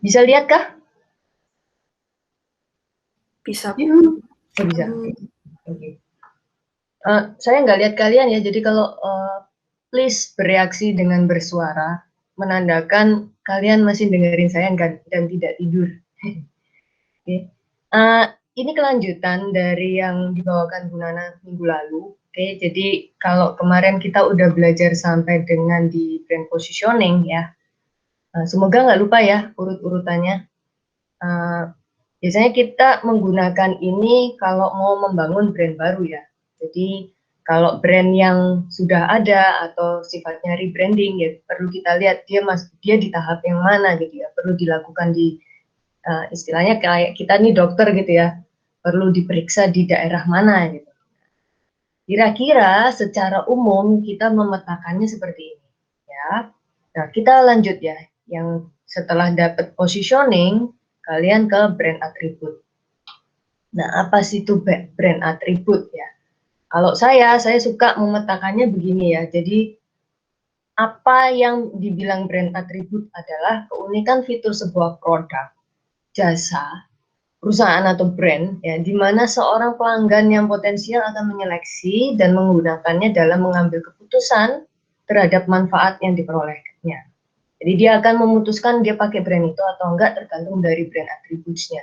Bisa lihat kah? Bisa. Oh, bisa. Oke. Saya nggak lihat kalian ya, jadi kalau please bereaksi dengan bersuara, menandakan kalian masih dengerin saya dan tidak tidur. Oke. Ini kelanjutan dari yang dibawakan Bu Nana minggu lalu. Oke, jadi kalau kemarin kita udah belajar sampai dengan di brand positioning ya. Semoga nggak lupa ya urut-urutannya. Biasanya kita menggunakan ini kalau mau membangun brand baru ya. Jadi kalau brand yang sudah ada atau sifatnya rebranding ya perlu kita lihat dia di tahap yang mana gitu ya. Perlu dilakukan di istilahnya kayak kita nih dokter gitu ya. Perlu diperiksa di daerah mana gitu. Kira-kira secara umum kita memetakannya seperti ini ya. Nah, kita lanjut ya. Yang setelah dapat positioning, kalian ke brand attribute. Nah, apa sih itu brand atribut ya? Kalau saya suka memetakannya begini ya. Jadi, apa yang dibilang brand atribut adalah keunikan fitur sebuah produk, jasa, perusahaan atau brand, ya, di mana seorang pelanggan yang potensial akan menyeleksi dan menggunakannya dalam mengambil keputusan terhadap manfaat yang diperolehnya. Jadi dia akan memutuskan dia pakai brand itu atau enggak tergantung dari brand atributnya.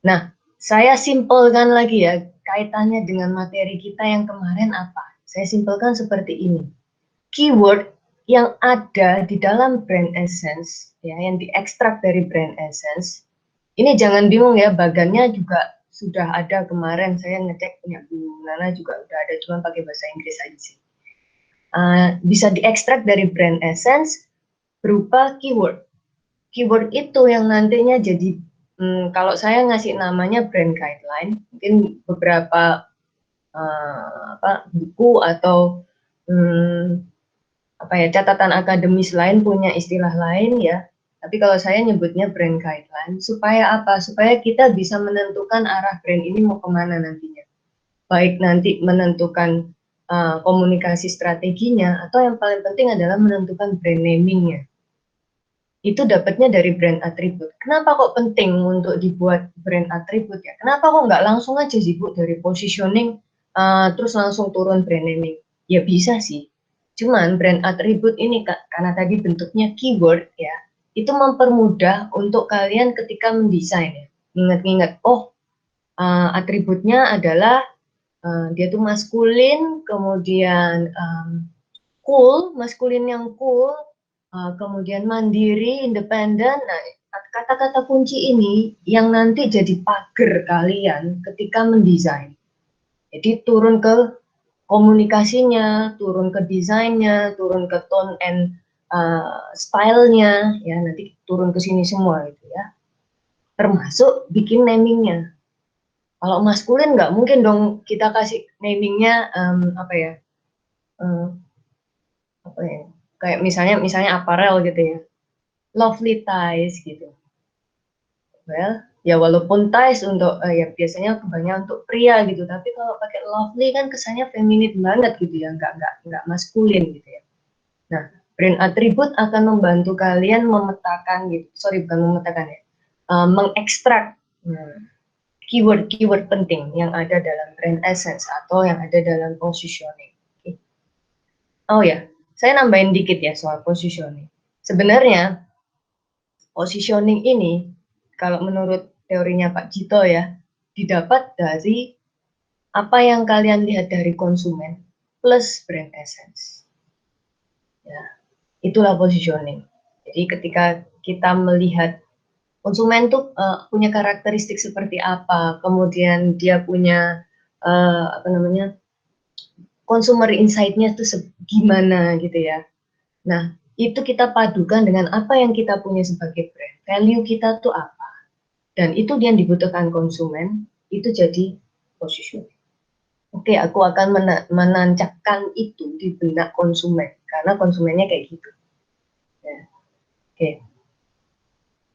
Nah, saya simpelkan lagi ya, kaitannya dengan materi kita yang kemarin apa? Saya simpelkan seperti ini. Keyword yang ada di dalam brand essence, ya, yang diekstrak dari brand essence, ini jangan bingung ya, bagannya juga sudah ada kemarin, saya ngecek punya Bu Nana juga udah ada, cuma pakai bahasa Inggris aja sih. Bisa diekstrak dari brand essence berupa keyword. Keyword itu yang nantinya jadi kalau saya ngasih namanya brand guideline, mungkin beberapa buku atau catatan akademis lain punya istilah lain ya. Tapi kalau saya nyebutnya brand guideline, supaya apa? Supaya kita bisa menentukan arah brand ini mau kemana nantinya. Baik nanti menentukan komunikasi strateginya, atau yang paling penting adalah menentukan brand namingnya. Itu dapatnya dari brand atribut. Kenapa kok penting untuk dibuat brand atribut ya? Kenapa kok nggak langsung aja sih Bu dari positioning terus langsung turun brand naming? Ya bisa sih. Cuman brand atribut ini karena tadi bentuknya keyword ya, itu mempermudah untuk kalian ketika mendesain ya. Ingat-ingat, atributnya adalah dia tuh maskulin, kemudian cool, maskulin yang cool, kemudian mandiri, independen. Nah, kata-kata kunci ini yang nanti jadi pagar kalian ketika mendesain. Jadi turun ke komunikasinya, turun ke desainnya, turun ke tone and stylenya, ya nanti turun ke sini semua gitu ya. Termasuk bikin namingnya. Kalau maskulin nggak mungkin dong kita kasih namingnya kayak misalnya apparel gitu ya. Lovely ties gitu. Well, ya walaupun ties untuk ya biasanya kebanyakan untuk pria gitu, tapi kalau pakai lovely kan kesannya feminin banget gitu ya, nggak maskulin gitu ya. Nah, brand atribut akan membantu kalian memetakan gitu, bukan memetakan ya, mengekstrak keyword-keyword penting yang ada dalam brand essence atau yang ada dalam positioning. Okay. Oh ya, saya nambahin dikit ya soal positioning. Sebenarnya positioning ini, kalau menurut teorinya Pak Jito ya, didapat dari apa yang kalian lihat dari konsumen plus brand essence. Ya, itulah positioning. Jadi ketika kita melihat konsumen tuh punya karakteristik seperti apa, kemudian dia punya consumer insight-nya tuh gimana gitu ya. Nah, itu kita padukan dengan apa yang kita punya sebagai brand. Value kita tuh apa. Dan itu yang dibutuhkan konsumen, itu jadi positioning. Oke, aku akan menancapkan itu di benak konsumen. Karena konsumennya kayak gitu. Ya. Oke.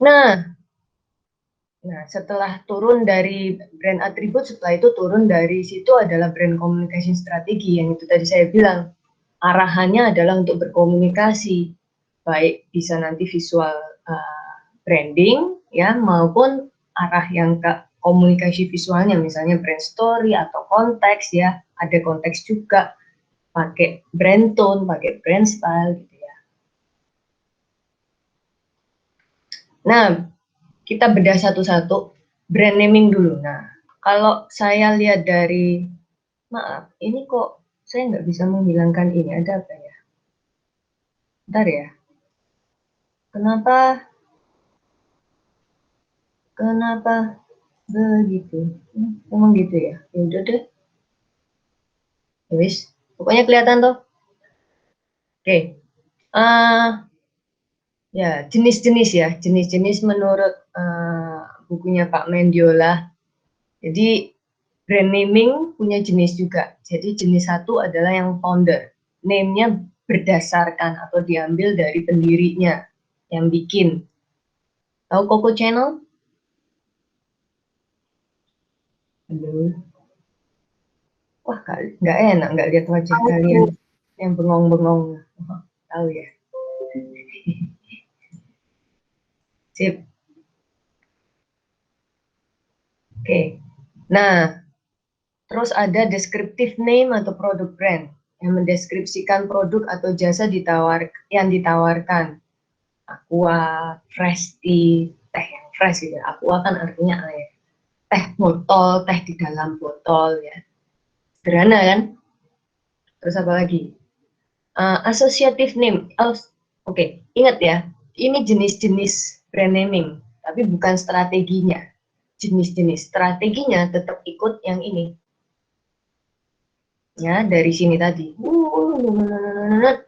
Nah, setelah turun dari brand atribut, setelah itu turun dari situ adalah brand communication strategi. Yang itu tadi saya bilang, arahannya adalah untuk berkomunikasi. Baik bisa nanti visual branding ya maupun arah yang ke komunikasi visualnya, misalnya brand story atau konteks ya, ada konteks juga, pakai brand tone, pakai brand style gitu ya. Nah, kita bedah satu-satu, brand naming dulu. Nah, kalau saya lihat dari, maaf, ini kok saya nggak bisa menghilangkan ini, ada apa ya? Bentar ya. Kenapa begitu? Emang gitu ya? Ya udah deh. Wis, pokoknya kelihatan tuh. Oke. Ya, jenis-jenis ya, jenis-jenis menurut bukunya Pak Mendiola. Jadi brand naming punya jenis juga. Jadi jenis satu adalah yang founder. Name-nya berdasarkan atau diambil dari pendirinya yang bikin. Tahu Coco Channel? Halo. Wah, nggak enak nggak lihat wajah kalian yang bengong-bengong. Oh, tahu ya. Sip. Oke. Nah, terus ada descriptive name atau produk brand yang mendeskripsikan produk atau jasa yang ditawarkan. Aqua, fresh tea, teh yang fresh gitu. Aqua kan artinya air. Teh botol, teh di dalam botol ya. Sederhana kan? Terus apa lagi? Associative name. Oke, ingat ya, ini jenis-jenis brand naming, tapi bukan strateginya. Jenis-jenis strateginya tetap ikut yang ini. Ya, dari sini tadi.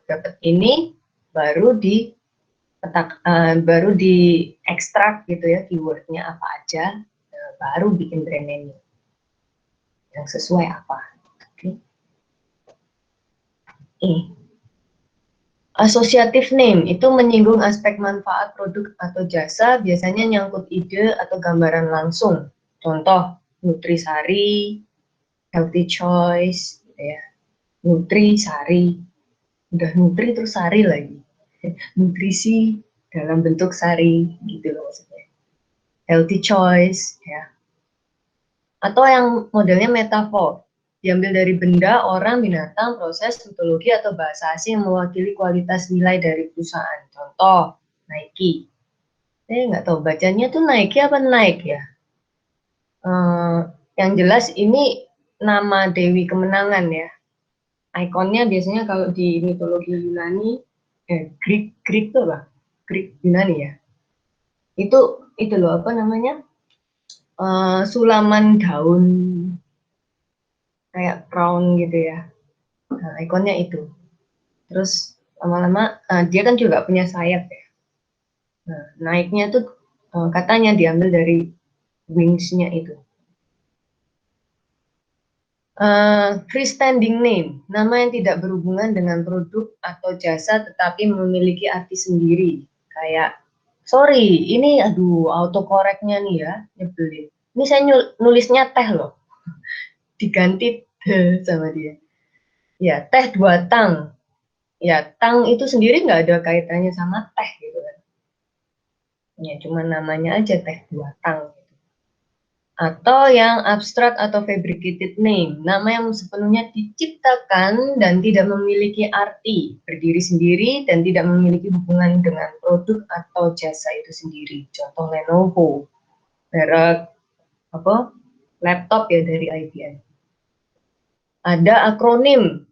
Dapat ini, baru baru di ekstrak gitu ya, keywordnya apa aja, baru bikin brand naming yang sesuai apa. Oke. Associative name itu menyinggung aspek manfaat produk atau jasa, biasanya nyangkut ide atau gambaran langsung. Contoh, Nutrisari, Healthy Choice, gitu ya. Nutrisari, udah Nutri terus Sari lagi. Nutrisi dalam bentuk sari, gitu loh maksudnya. Healthy Choice, ya. Atau yang modelnya metafor, diambil dari benda, orang, binatang, proses, metodologi, atau bahasa asing yang mewakili kualitas nilai dari perusahaan. Contoh, Nike. Saya nggak tahu bacanya tuh Nike apa Nike ya. Yang jelas ini nama Dewi Kemenangan ya. Ikonnya biasanya kalau di mitologi Yunani, Greek tuh apa? Greek Yunani ya. Itu loh apa namanya? Sulaman daun kayak crown gitu ya. Nah, ikonnya itu. Terus lama-lama dia kan juga punya sayap ya. Nah, naiknya tuh katanya diambil dari wings-nya itu. Freestanding name, nama yang tidak berhubungan dengan produk atau jasa tetapi memiliki arti sendiri. Kayak, sorry, ini aduh autocorrectnya nih ya, nyebelin. Ini saya nulisnya teh loh, diganti sama dia. Ya, teh 2 tang. Ya, tang itu sendiri nggak ada kaitannya sama teh gitu kan. Ya, cuma namanya aja teh 2 tang. Atau yang abstrak atau fabricated name, nama yang sepenuhnya diciptakan dan tidak memiliki arti, berdiri sendiri dan tidak memiliki hubungan dengan produk atau jasa itu sendiri. Contoh Lenovo, merek apa? Laptop ya dari IBM. Ada akronim,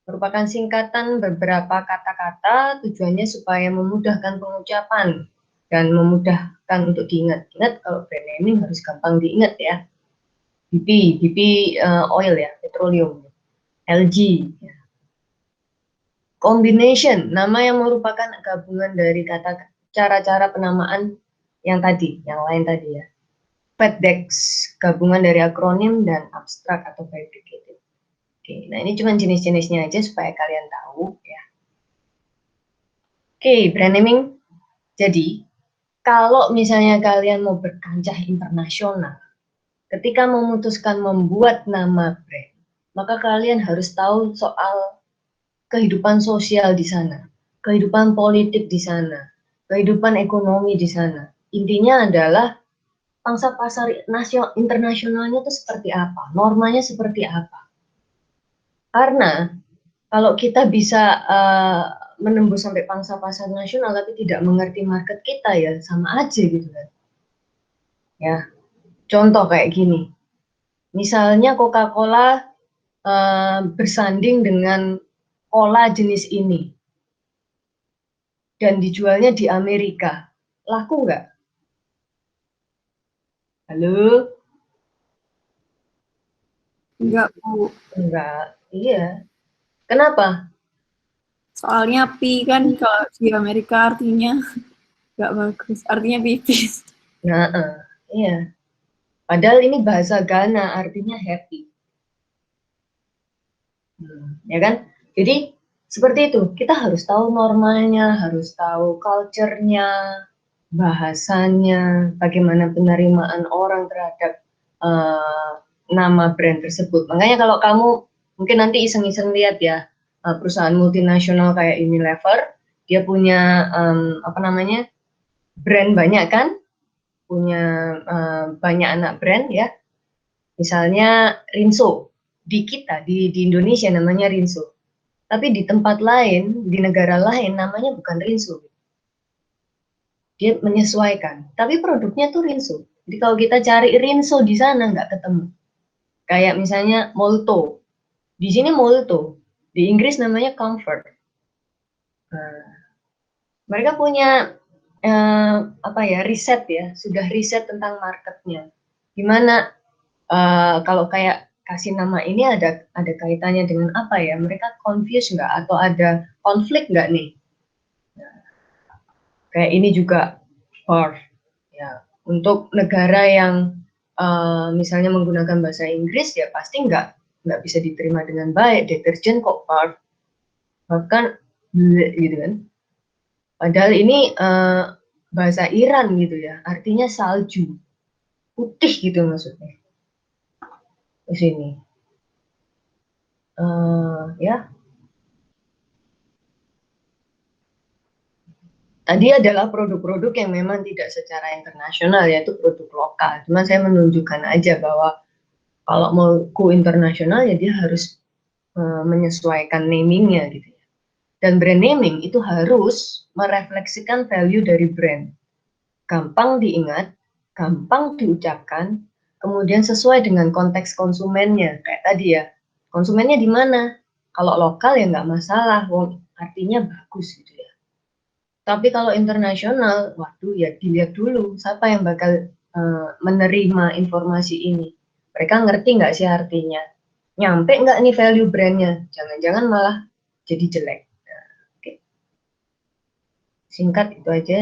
merupakan singkatan beberapa kata-kata, tujuannya supaya memudahkan pengucapan dan memudahkan untuk diingat. Ingat kalau brand naming harus gampang diingat ya. BP oil ya, petroleum. LG. Ya. Combination, nama yang merupakan gabungan dari kata cara-cara penamaan yang tadi, yang lain tadi ya. FedEx, gabungan dari akronim dan abstrak atau fabricated. Oke, nah ini cuma jenis-jenisnya aja supaya kalian tahu ya. Oke, brand naming. Jadi, kalau misalnya kalian mau berkancah internasional, ketika memutuskan membuat nama brand, maka kalian harus tahu soal kehidupan sosial di sana, kehidupan politik di sana, kehidupan ekonomi di sana. intinya adalah pangsa pasar internasionalnya itu seperti apa, normanya seperti apa. Karena kalau kita bisa menembus sampai pangsa pasar nasional tapi tidak mengerti market kita, ya sama aja gitu kan. Ya, contoh kayak gini. Misalnya Coca-Cola bersanding dengan cola jenis ini dan dijualnya di Amerika, laku nggak? Halo? Enggak, Bu. Enggak, iya. Kenapa? Soalnya pi kan kalau di Amerika artinya nggak bagus, artinya pipis. Nah, iya. Padahal ini bahasa Ghana, artinya happy. Ya kan? Jadi seperti itu, kita harus tahu normalnya, harus tahu culture-nya, bahasanya, bagaimana penerimaan orang terhadap nama brand tersebut. Makanya kalau kamu mungkin nanti iseng-iseng lihat ya, perusahaan multinasional kayak Unilever, dia punya apa namanya, brand banyak kan, punya banyak anak brand ya. Misalnya Rinso, di kita di Indonesia namanya Rinso. Tapi di tempat lain, di negara lain namanya bukan Rinso. Dia menyesuaikan. Tapi produknya tuh Rinso. Jadi kalau kita cari Rinso di sana nggak ketemu. Kayak misalnya Molto. Di sini Molto. Di Inggris namanya Comfort. Nah, mereka punya apa ya, riset ya, sudah riset tentang marketnya. Gimana kalau kayak kasih nama ini ada kaitannya dengan apa ya? Mereka confused nggak atau ada konflik nggak nih? Kayak ini juga barf ya, untuk negara yang misalnya menggunakan bahasa Inggris ya pasti nggak bisa diterima dengan baik, deterjen kok barf, bahkan gitu kan. Padahal ini bahasa Iran gitu ya, artinya salju, putih gitu maksudnya di sini. Ya, tadi adalah produk-produk yang memang tidak secara internasional, yaitu produk lokal. Cuma saya menunjukkan aja bahwa kalau mau go internasional ya dia harus menyesuaikan namingnya gitu ya. Dan brand naming itu harus merefleksikan value dari brand. Gampang diingat, gampang diucapkan, kemudian sesuai dengan konteks konsumennya. Kayak tadi ya, konsumennya di mana? Kalau lokal ya nggak masalah, artinya bagus gitu ya. Tapi kalau internasional, waduh ya dilihat dulu siapa yang bakal menerima informasi ini. Mereka ngerti nggak sih artinya? Nyampe nggak nih value brandnya? Jangan-jangan malah jadi jelek. Nah, okay. Singkat itu aja.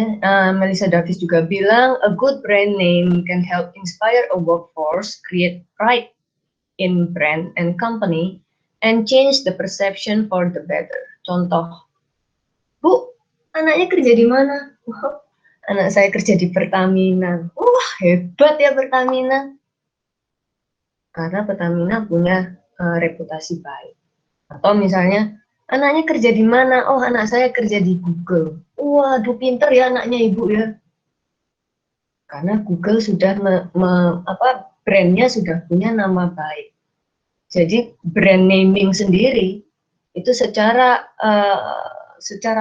Melissa Davis juga bilang, a good brand name can help inspire a workforce, create pride in brand and company, and change the perception for the better. Contoh, Bu, anaknya kerja di mana? Anak saya kerja di Pertamina. Wah, hebat ya Pertamina. Karena Pertamina punya reputasi baik. Atau misalnya, anaknya kerja di mana? Oh, anak saya kerja di Google. Waduh, pinter ya anaknya ibu ya. Karena Google sudah brandnya sudah punya nama baik. Jadi brand naming sendiri itu secara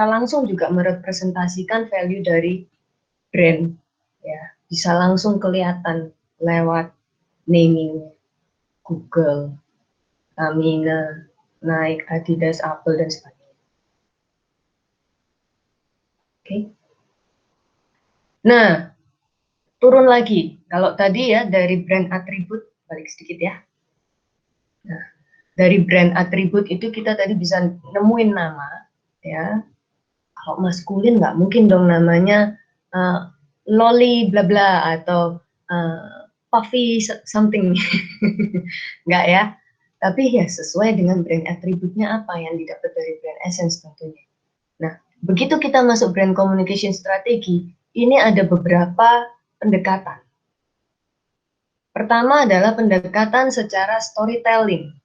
langsung juga merepresentasikan value dari brand, ya bisa langsung kelihatan lewat naming Google, Amina, Nike, Adidas, Apple dan sebagainya. Oke. Nah, turun lagi. Kalau tadi ya dari brand atribut, balik sedikit ya. Nah, dari brand atribut itu kita tadi bisa nemuin nama, ya. Kalau maskulin nggak mungkin dong namanya Loli bla bla atau Puffy something, nggak ya. Tapi ya sesuai dengan brand atributnya apa yang didapat dari brand essence tentunya. Nah, begitu kita masuk brand communication strategi, ini ada beberapa pendekatan. Pertama adalah pendekatan secara storytelling,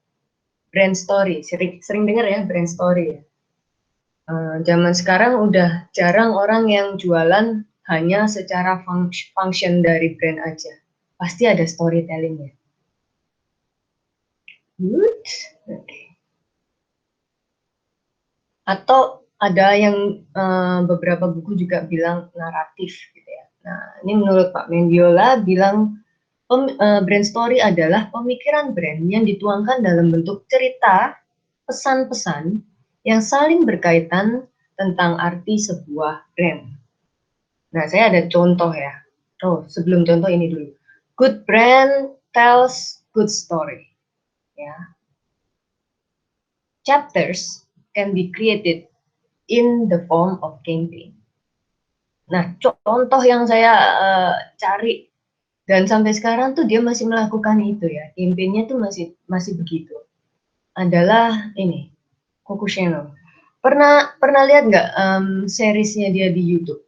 brand story. Sering dengar ya brand story ya. Zaman sekarang udah jarang orang yang jualan hanya secara function dari brand aja. Pasti ada storytellingnya. Good. Okay. Atau ada yang beberapa buku juga bilang naratif gitu ya. Nah, ini menurut Pak Mendiola bilang brand story adalah pemikiran brand yang dituangkan dalam bentuk cerita, pesan-pesan yang saling berkaitan tentang arti sebuah brand. Nah, saya ada contoh ya. Oh, sebelum contoh ini dulu. Good brand tells good story. Ya. Chapters can be created in the form of campaign. Nah, contoh yang saya cari dan sampai sekarang tuh dia masih melakukan itu ya. Campaignnya tuh masih begitu. Adalah ini, Coco Chanel. Pernah lihat nggak seriesnya dia di YouTube?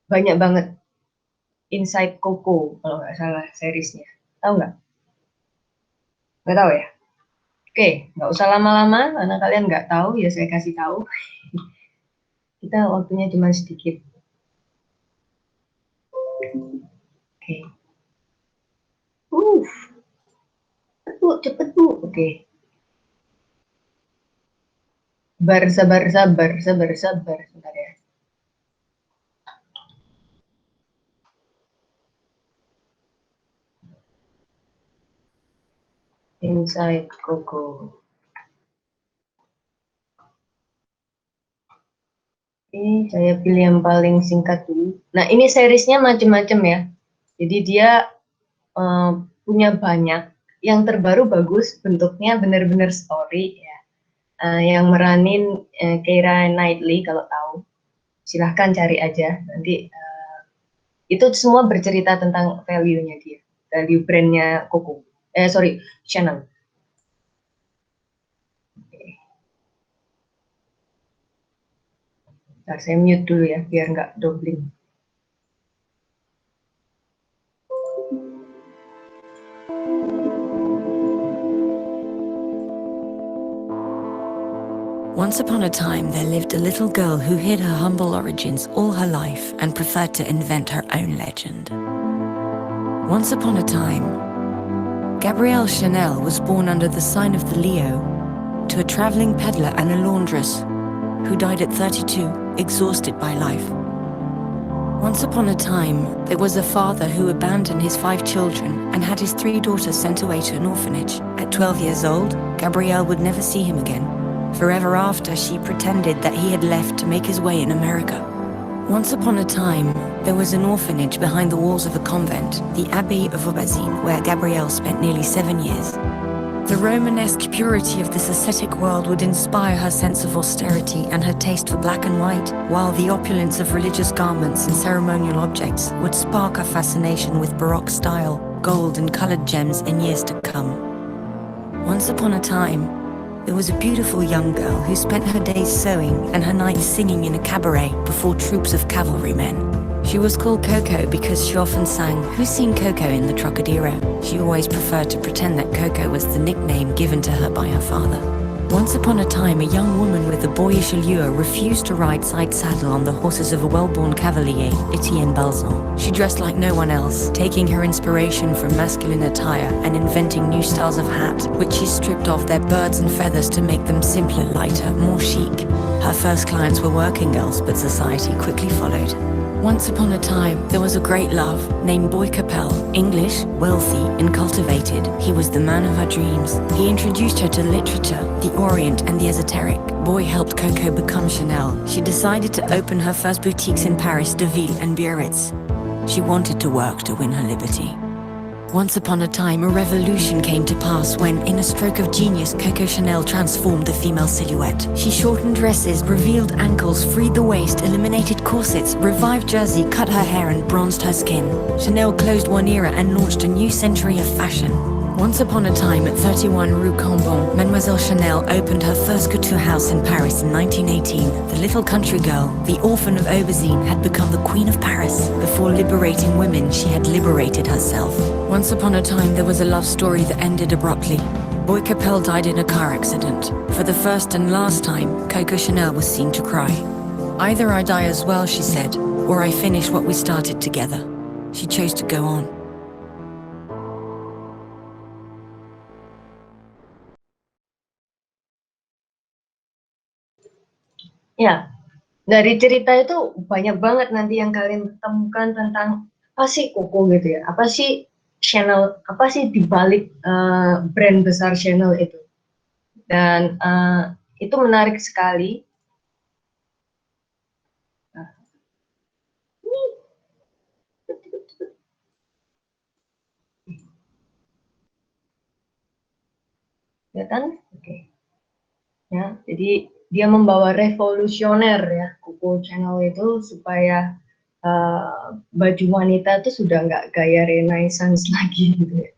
Banyak banget. Inside Coco kalau nggak salah seriesnya. Tahu nggak? Nggak tahu ya? Oke, nggak usah lama-lama, karena kalian nggak tahu, ya saya kasih tahu. Kita waktunya cuma sedikit. Oke. Cepet Bu. Oke. Sabar. Sebentar ya. Inside Coco. Oke, saya pilih yang paling singkat dulu. Nah, ini seriesnya macam-macam ya. Jadi dia punya banyak. Yang terbaru bagus, bentuknya benar-benar story ya. Yang meranin Keira Knightley kalau tahu. Silahkan cari aja. Nanti itu semua bercerita tentang value-nya dia. Value brand-nya Coco. Chanel. Ntar saya mute dulu ya, biar nggak doubling. Once upon a time, there lived a little girl who hid her humble origins all her life and preferred to invent her own legend. Once upon a time, Gabrielle Chanel was born under the sign of the Leo to a traveling peddler and a laundress who died at 32, exhausted by life. Once upon a time, there was a father who abandoned his 5 children and had his 3 daughters sent away to an orphanage. At 12 years old, Gabrielle would never see him again. Forever after, she pretended that he had left to make his way in America. Once upon a time, there was an orphanage behind the walls of a convent, the Abbey of Aubazine, where Gabrielle spent nearly 7 years. The Romanesque purity of this ascetic world would inspire her sense of austerity and her taste for black and white, while the opulence of religious garments and ceremonial objects would spark her fascination with Baroque style, gold and colored gems in years to come. Once upon a time, there was a beautiful young girl who spent her days sewing and her nights singing in a cabaret before troops of cavalrymen. She was called Coco because she often sang "Who's Seen Coco" in the Trocadero. She always preferred to pretend that Coco was the nickname given to her by her father. Once upon a time, a young woman with a boyish allure refused to ride side saddle on the horses of a well-born cavalier, Etienne Balzan. She dressed like no one else, taking her inspiration from masculine attire and inventing new styles of hat, which she stripped off their birds and feathers to make them simpler, lighter, more chic. Her first clients were working girls, but society quickly followed. Once upon a time, there was a great love named Boy Capel. English, wealthy, and cultivated, he was the man of her dreams. He introduced her to literature, the Orient, and the esoteric. Boy helped Coco become Chanel. She decided to open her first boutiques in Paris, Deauville, and Biarritz. She wanted to work to win her liberty. Once upon a time, a revolution came to pass when, in a stroke of genius, Coco Chanel transformed the female silhouette. She shortened dresses, revealed ankles, freed the waist, eliminated corsets, revived jersey, cut her hair, and bronzed her skin. Chanel closed one era and launched a new century of fashion. Once upon a time, at 31 Rue Cambon, Mademoiselle Chanel opened her first couture house in Paris in 1918. The little country girl, the orphan of Aubazine, had become the queen of Paris. Before liberating women, she had liberated herself. Once upon a time, there was a love story that ended abruptly. Boy Capel died in a car accident. For the first and last time, Coco Chanel was seen to cry. "Either I die as well," she said, where I finished what we started together. She chose to go on. Ya, dari cerita itu banyak banget nanti yang kalian temukan tentang apa sih Koko gitu ya, apa sih channel, apa sih dibalik brand besar channel itu. Dan itu menarik sekali. Ya kan? Oke. Ya, jadi dia membawa revolusioner ya, Koko Channel itu supaya baju wanita itu sudah nggak gaya renaissance lagi gitu ya.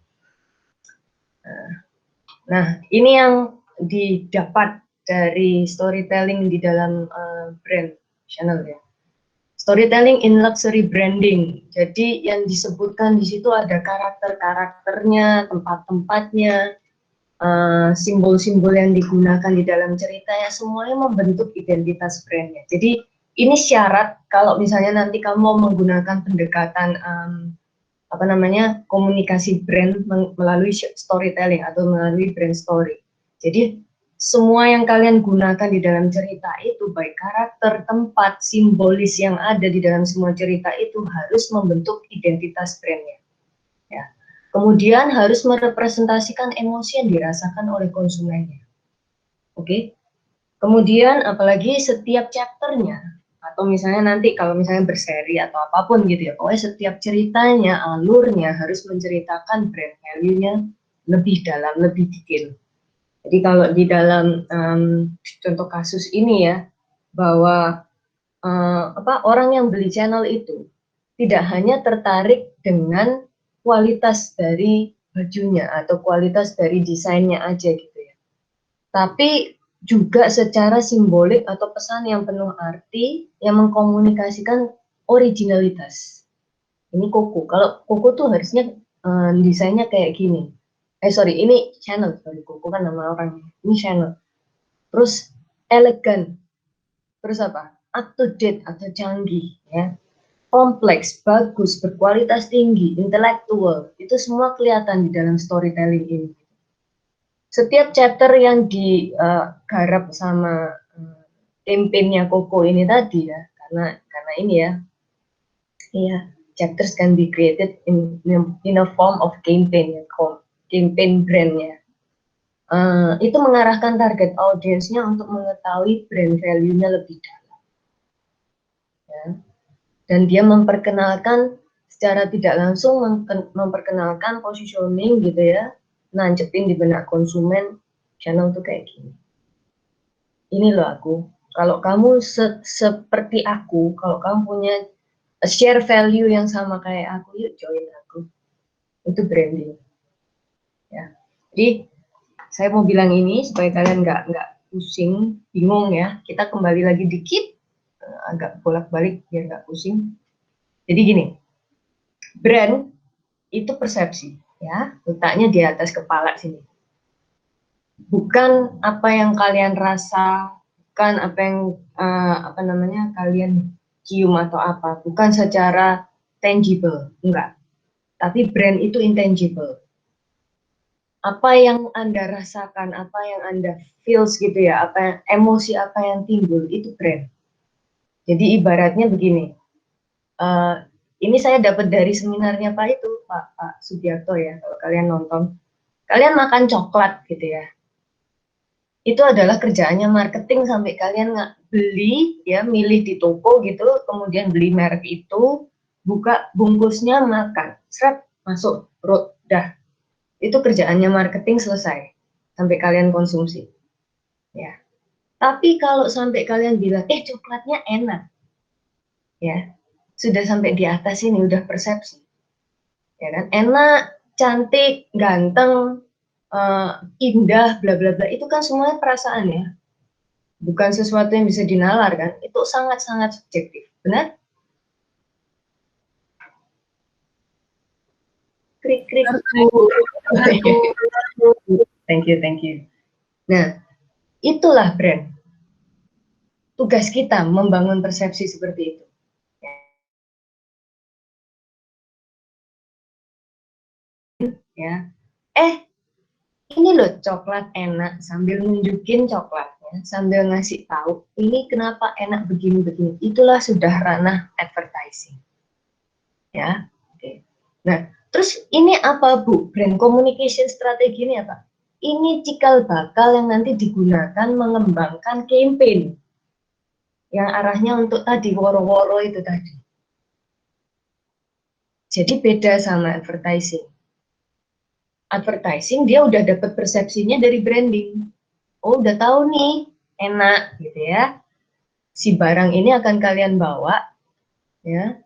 Nah, ini yang didapat dari storytelling di dalam brand channel ya. Storytelling in luxury branding. Jadi yang disebutkan di situ ada karakter-karakternya, tempat-tempatnya, simbol-simbol yang digunakan di dalam cerita ya, semuanya membentuk identitas brandnya. Jadi ini syarat kalau misalnya nanti kamu mau menggunakan pendekatan apa namanya, komunikasi brand melalui storytelling atau melalui brand story. Jadi semua yang kalian gunakan di dalam cerita itu, baik karakter, tempat, simbolis yang ada di dalam semua cerita itu harus membentuk identitas brandnya. Ya. Kemudian harus merepresentasikan emosi yang dirasakan oleh konsumennya. Oke. Kemudian apalagi setiap chapternya, atau misalnya nanti kalau misalnya berseri atau apapun gitu ya, pokoknya setiap ceritanya, alurnya harus menceritakan brand value-nya lebih dalam, lebih detail. Jadi kalau di dalam contoh kasus ini ya, bahwa orang yang beli channel itu tidak hanya tertarik dengan kualitas dari bajunya atau kualitas dari desainnya aja gitu ya, tapi juga secara simbolik atau pesan yang penuh arti yang mengkomunikasikan originalitas. Ini Koko. Kalau Koko tuh harusnya desainnya kayak gini. Ini channel, Koko kan nama orangnya. Ini channel. Terus elegan. Terus apa? Up to date atau canggih, ya. Kompleks, bagus, berkualitas tinggi, intelektual. Itu semua kelihatan di dalam storytelling ini. Setiap chapter yang digarap sama campaign-nya Koko ini tadi ya, karena ini ya, chapters can be created in a form of campaign ya, campaign brandnya. Itu mengarahkan target audiensnya untuk mengetahui brand value-nya lebih dalam. Ya. Dan dia memperkenalkan secara tidak langsung memperkenalkan positioning gitu ya, nancepin di benak konsumen channel tuh kayak gini. Ini loh aku. Kalau kamu seperti aku, kalau kamu punya share value yang sama kayak aku, yuk join aku. Itu branding. Ya. Jadi saya mau bilang ini supaya kalian nggak pusing, bingung ya. Kita kembali lagi dikit, agak bolak-balik biar nggak pusing. Jadi gini, brand itu persepsi, ya, letaknya di atas kepala sini. Bukan apa yang kalian rasa, bukan apa yang kalian cium atau apa, bukan secara tangible, enggak. Tapi brand itu intangible. Apa yang Anda rasakan, apa yang Anda feels gitu ya, emosi apa yang timbul, itu brand. Jadi ibaratnya begini, ini saya dapat dari seminarnya Pak Subiakto ya, kalau kalian nonton. Kalian makan coklat gitu ya, itu adalah kerjaannya marketing sampai kalian nggak beli ya, milih di toko gitu, kemudian beli merek itu, buka bungkusnya, makan, seret, masuk perut, dah. Itu kerjaannya marketing selesai sampai kalian konsumsi. Ya. Tapi kalau sampai kalian bilang, coklatnya enak, ya sudah sampai di atas ini, udah persepsi, ya kan? Enak, cantik, ganteng, indah, bla bla bla, itu kan semuanya perasaan ya, bukan sesuatu yang bisa dinalar kan? Itu sangat-sangat subjektif, benar? Krik krik. Thank you. Nah, itulah brand. Tugas kita membangun persepsi seperti itu. loh coklat enak, sambil nunjukin coklatnya, sambil ngasih tahu ini kenapa enak begini-begini. Itulah sudah ranah advertising. Ya, oke. Nah, terus ini apa Bu? Brand communication strategi ini apa? Ini cikal bakal yang nanti digunakan mengembangkan campaign yang arahnya untuk tadi woro-woro itu tadi. Jadi beda sama advertising. Advertising dia udah dapat persepsinya dari branding. Oh, udah tahu nih, enak gitu ya. Si barang ini akan kalian bawa ya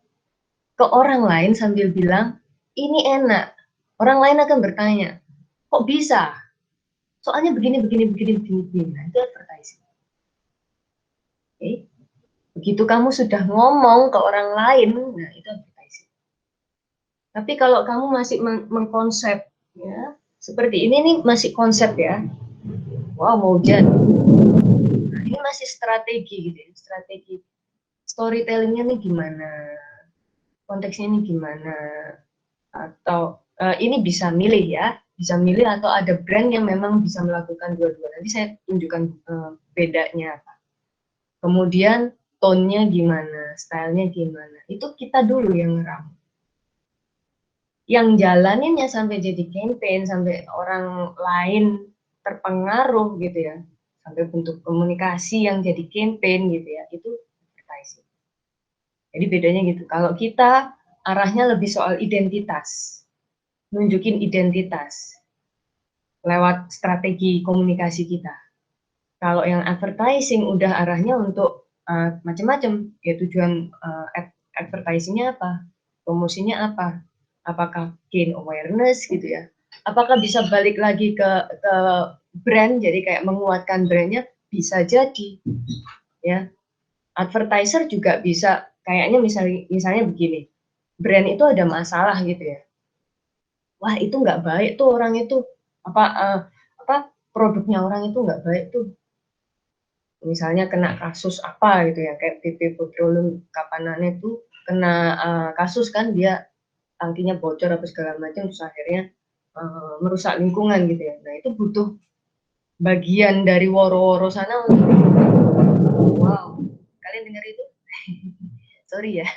ke orang lain sambil bilang, ini enak. Orang lain akan bertanya, kok bisa? Soalnya begini. Nah, itu advertising. Oke. Begitu kamu sudah ngomong ke orang lain, nah itu advertising. Tapi kalau kamu masih mengkonsep, ya, seperti ini nih masih konsep ya. Wow, mau hujan. Nah, ini masih strategi gitu ya, strategi. Storytellingnya nih gimana? Konteksnya ini gimana? Atau ini bisa milih ya, bisa milih atau ada brand yang memang bisa melakukan dua-dua. Nanti saya tunjukkan bedanya apa. Kemudian tone-nya gimana, stylenya gimana. Itu kita dulu yang ngeram. Yang jalaninnya sampai jadi campaign, sampai orang lain terpengaruh gitu ya, sampai bentuk komunikasi yang jadi campaign gitu ya, itu advertising. Jadi bedanya gitu. Kalau kita arahnya lebih soal identitas, nunjukin identitas lewat strategi komunikasi kita. Kalau yang advertising udah arahnya untuk macam-macam, ya tujuan advertisingnya apa, promosinya apa, apakah gain awareness gitu ya, apakah bisa balik lagi ke brand, jadi kayak menguatkan brandnya, bisa jadi ya. Advertiser juga bisa kayaknya misalnya begini, brand itu ada masalah gitu ya, wah itu nggak baik tuh orang itu, apa produknya orang itu nggak baik tuh, misalnya kena kasus apa gitu ya, kayak BP Petroleum Kapanane itu kena kasus kan, dia tangkinya bocor apa segala macam, terus akhirnya merusak lingkungan gitu ya. Nah itu butuh bagian dari woro-woro sana untuk, wow, kalian dengar itu? Sorry ya,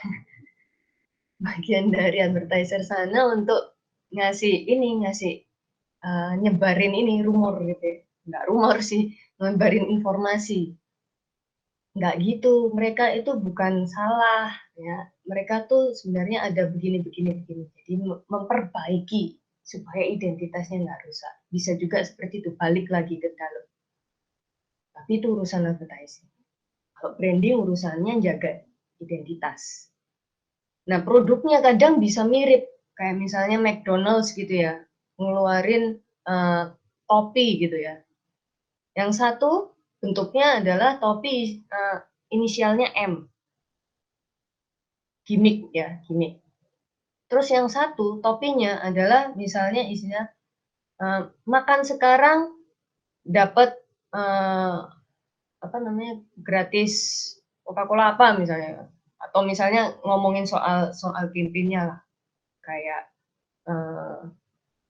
bagian dari advertiser sana untuk ngasih nyebarin ini rumor gitu ya. Nggak rumor sih, nyebarin informasi. Nggak gitu, mereka itu bukan salah ya, mereka tuh sebenarnya ada begini, jadi memperbaiki supaya identitasnya nggak rusak. Bisa juga seperti itu, balik lagi ke dalam. Tapi itu urusan advertising. Kalau branding urusannya jaga identitas. Nah, produknya kadang bisa mirip, kayak misalnya McDonald's gitu ya, ngeluarin topi gitu ya. Yang satu bentuknya adalah topi inisialnya M. Gimmick ya, gimmick. Terus yang satu topinya adalah misalnya isinya makan sekarang dapat apa namanya, gratis Coca-Cola apa misalnya. Atau misalnya ngomongin soal campaign-nya lah. Kayak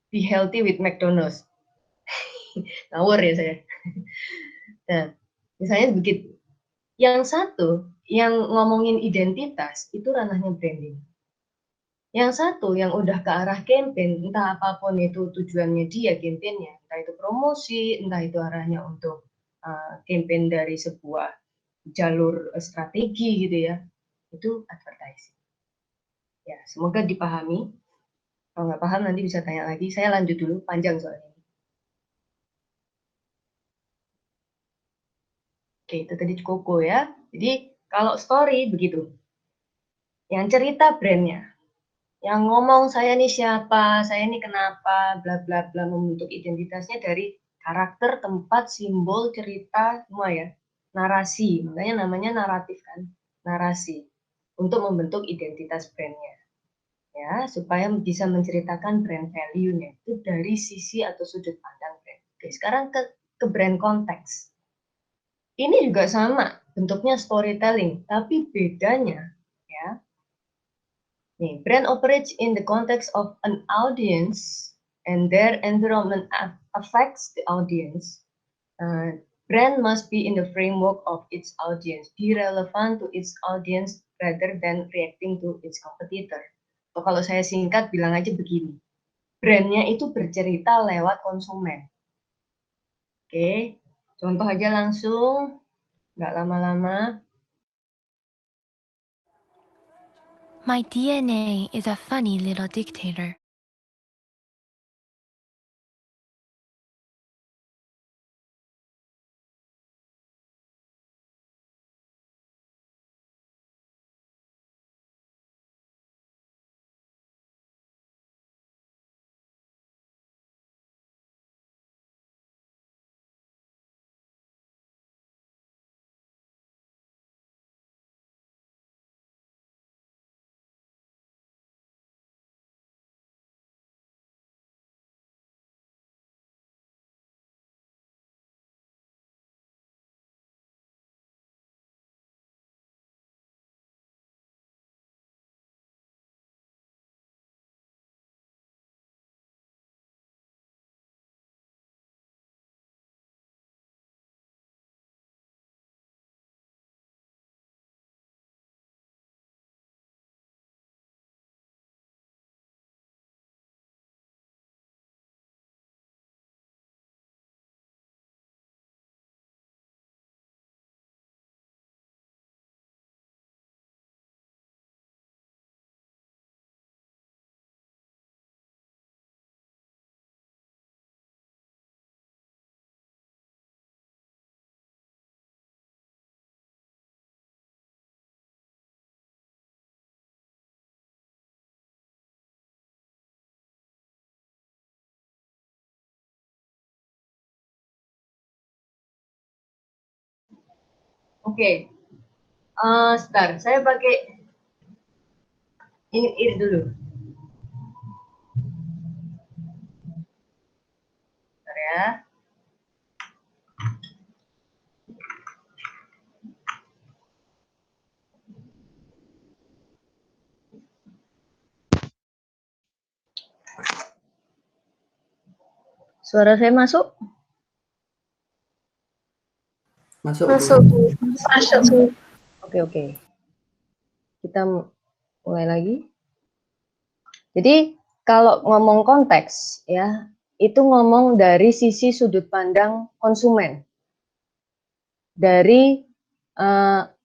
be healthy with McDonald's. Ngawur ya saya. Nah, misalnya begitu. Yang satu, yang ngomongin identitas, itu ranahnya branding. Yang satu, yang udah ke arah campaign, entah apapun itu tujuannya dia campaignnya, entah itu promosi, entah itu arahnya untuk campaign dari sebuah jalur strategi gitu ya, itu advertising. Ya, semoga dipahami. Kalau nggak paham nanti bisa tanya lagi. Saya lanjut dulu, panjang soalnya. Oke, itu tadi Koko ya. Jadi kalau story begitu. Yang cerita brandnya. Yang ngomong saya ini siapa, saya ini kenapa, bla bla bla, membentuk identitasnya dari karakter, tempat, simbol, cerita, semua ya. Narasi, makanya namanya naratif kan, narasi. Untuk membentuk identitas brandnya. Ya, supaya bisa menceritakan brand value-nya itu dari sisi atau sudut pandang brand. Oke, sekarang ke brand konteks. Ini juga sama, bentuknya storytelling, tapi bedanya ya. Nih, brand operates in the context of an audience and their environment affects the audience, brand must be in the framework of its audience, be relevant to its audience rather than reacting to its competitor. So, kalau saya singkat bilang aja begini, brandnya itu bercerita lewat konsumen. Oke, contoh aja langsung, nggak lama-lama. My DNA is a funny little dictator. Oke, sebentar, saya pakai ini dulu. Bentar ya. Suara saya masuk? Masuk. Oke. Kita mulai lagi. Jadi kalau ngomong konteks ya, itu ngomong dari sisi sudut pandang konsumen. Dari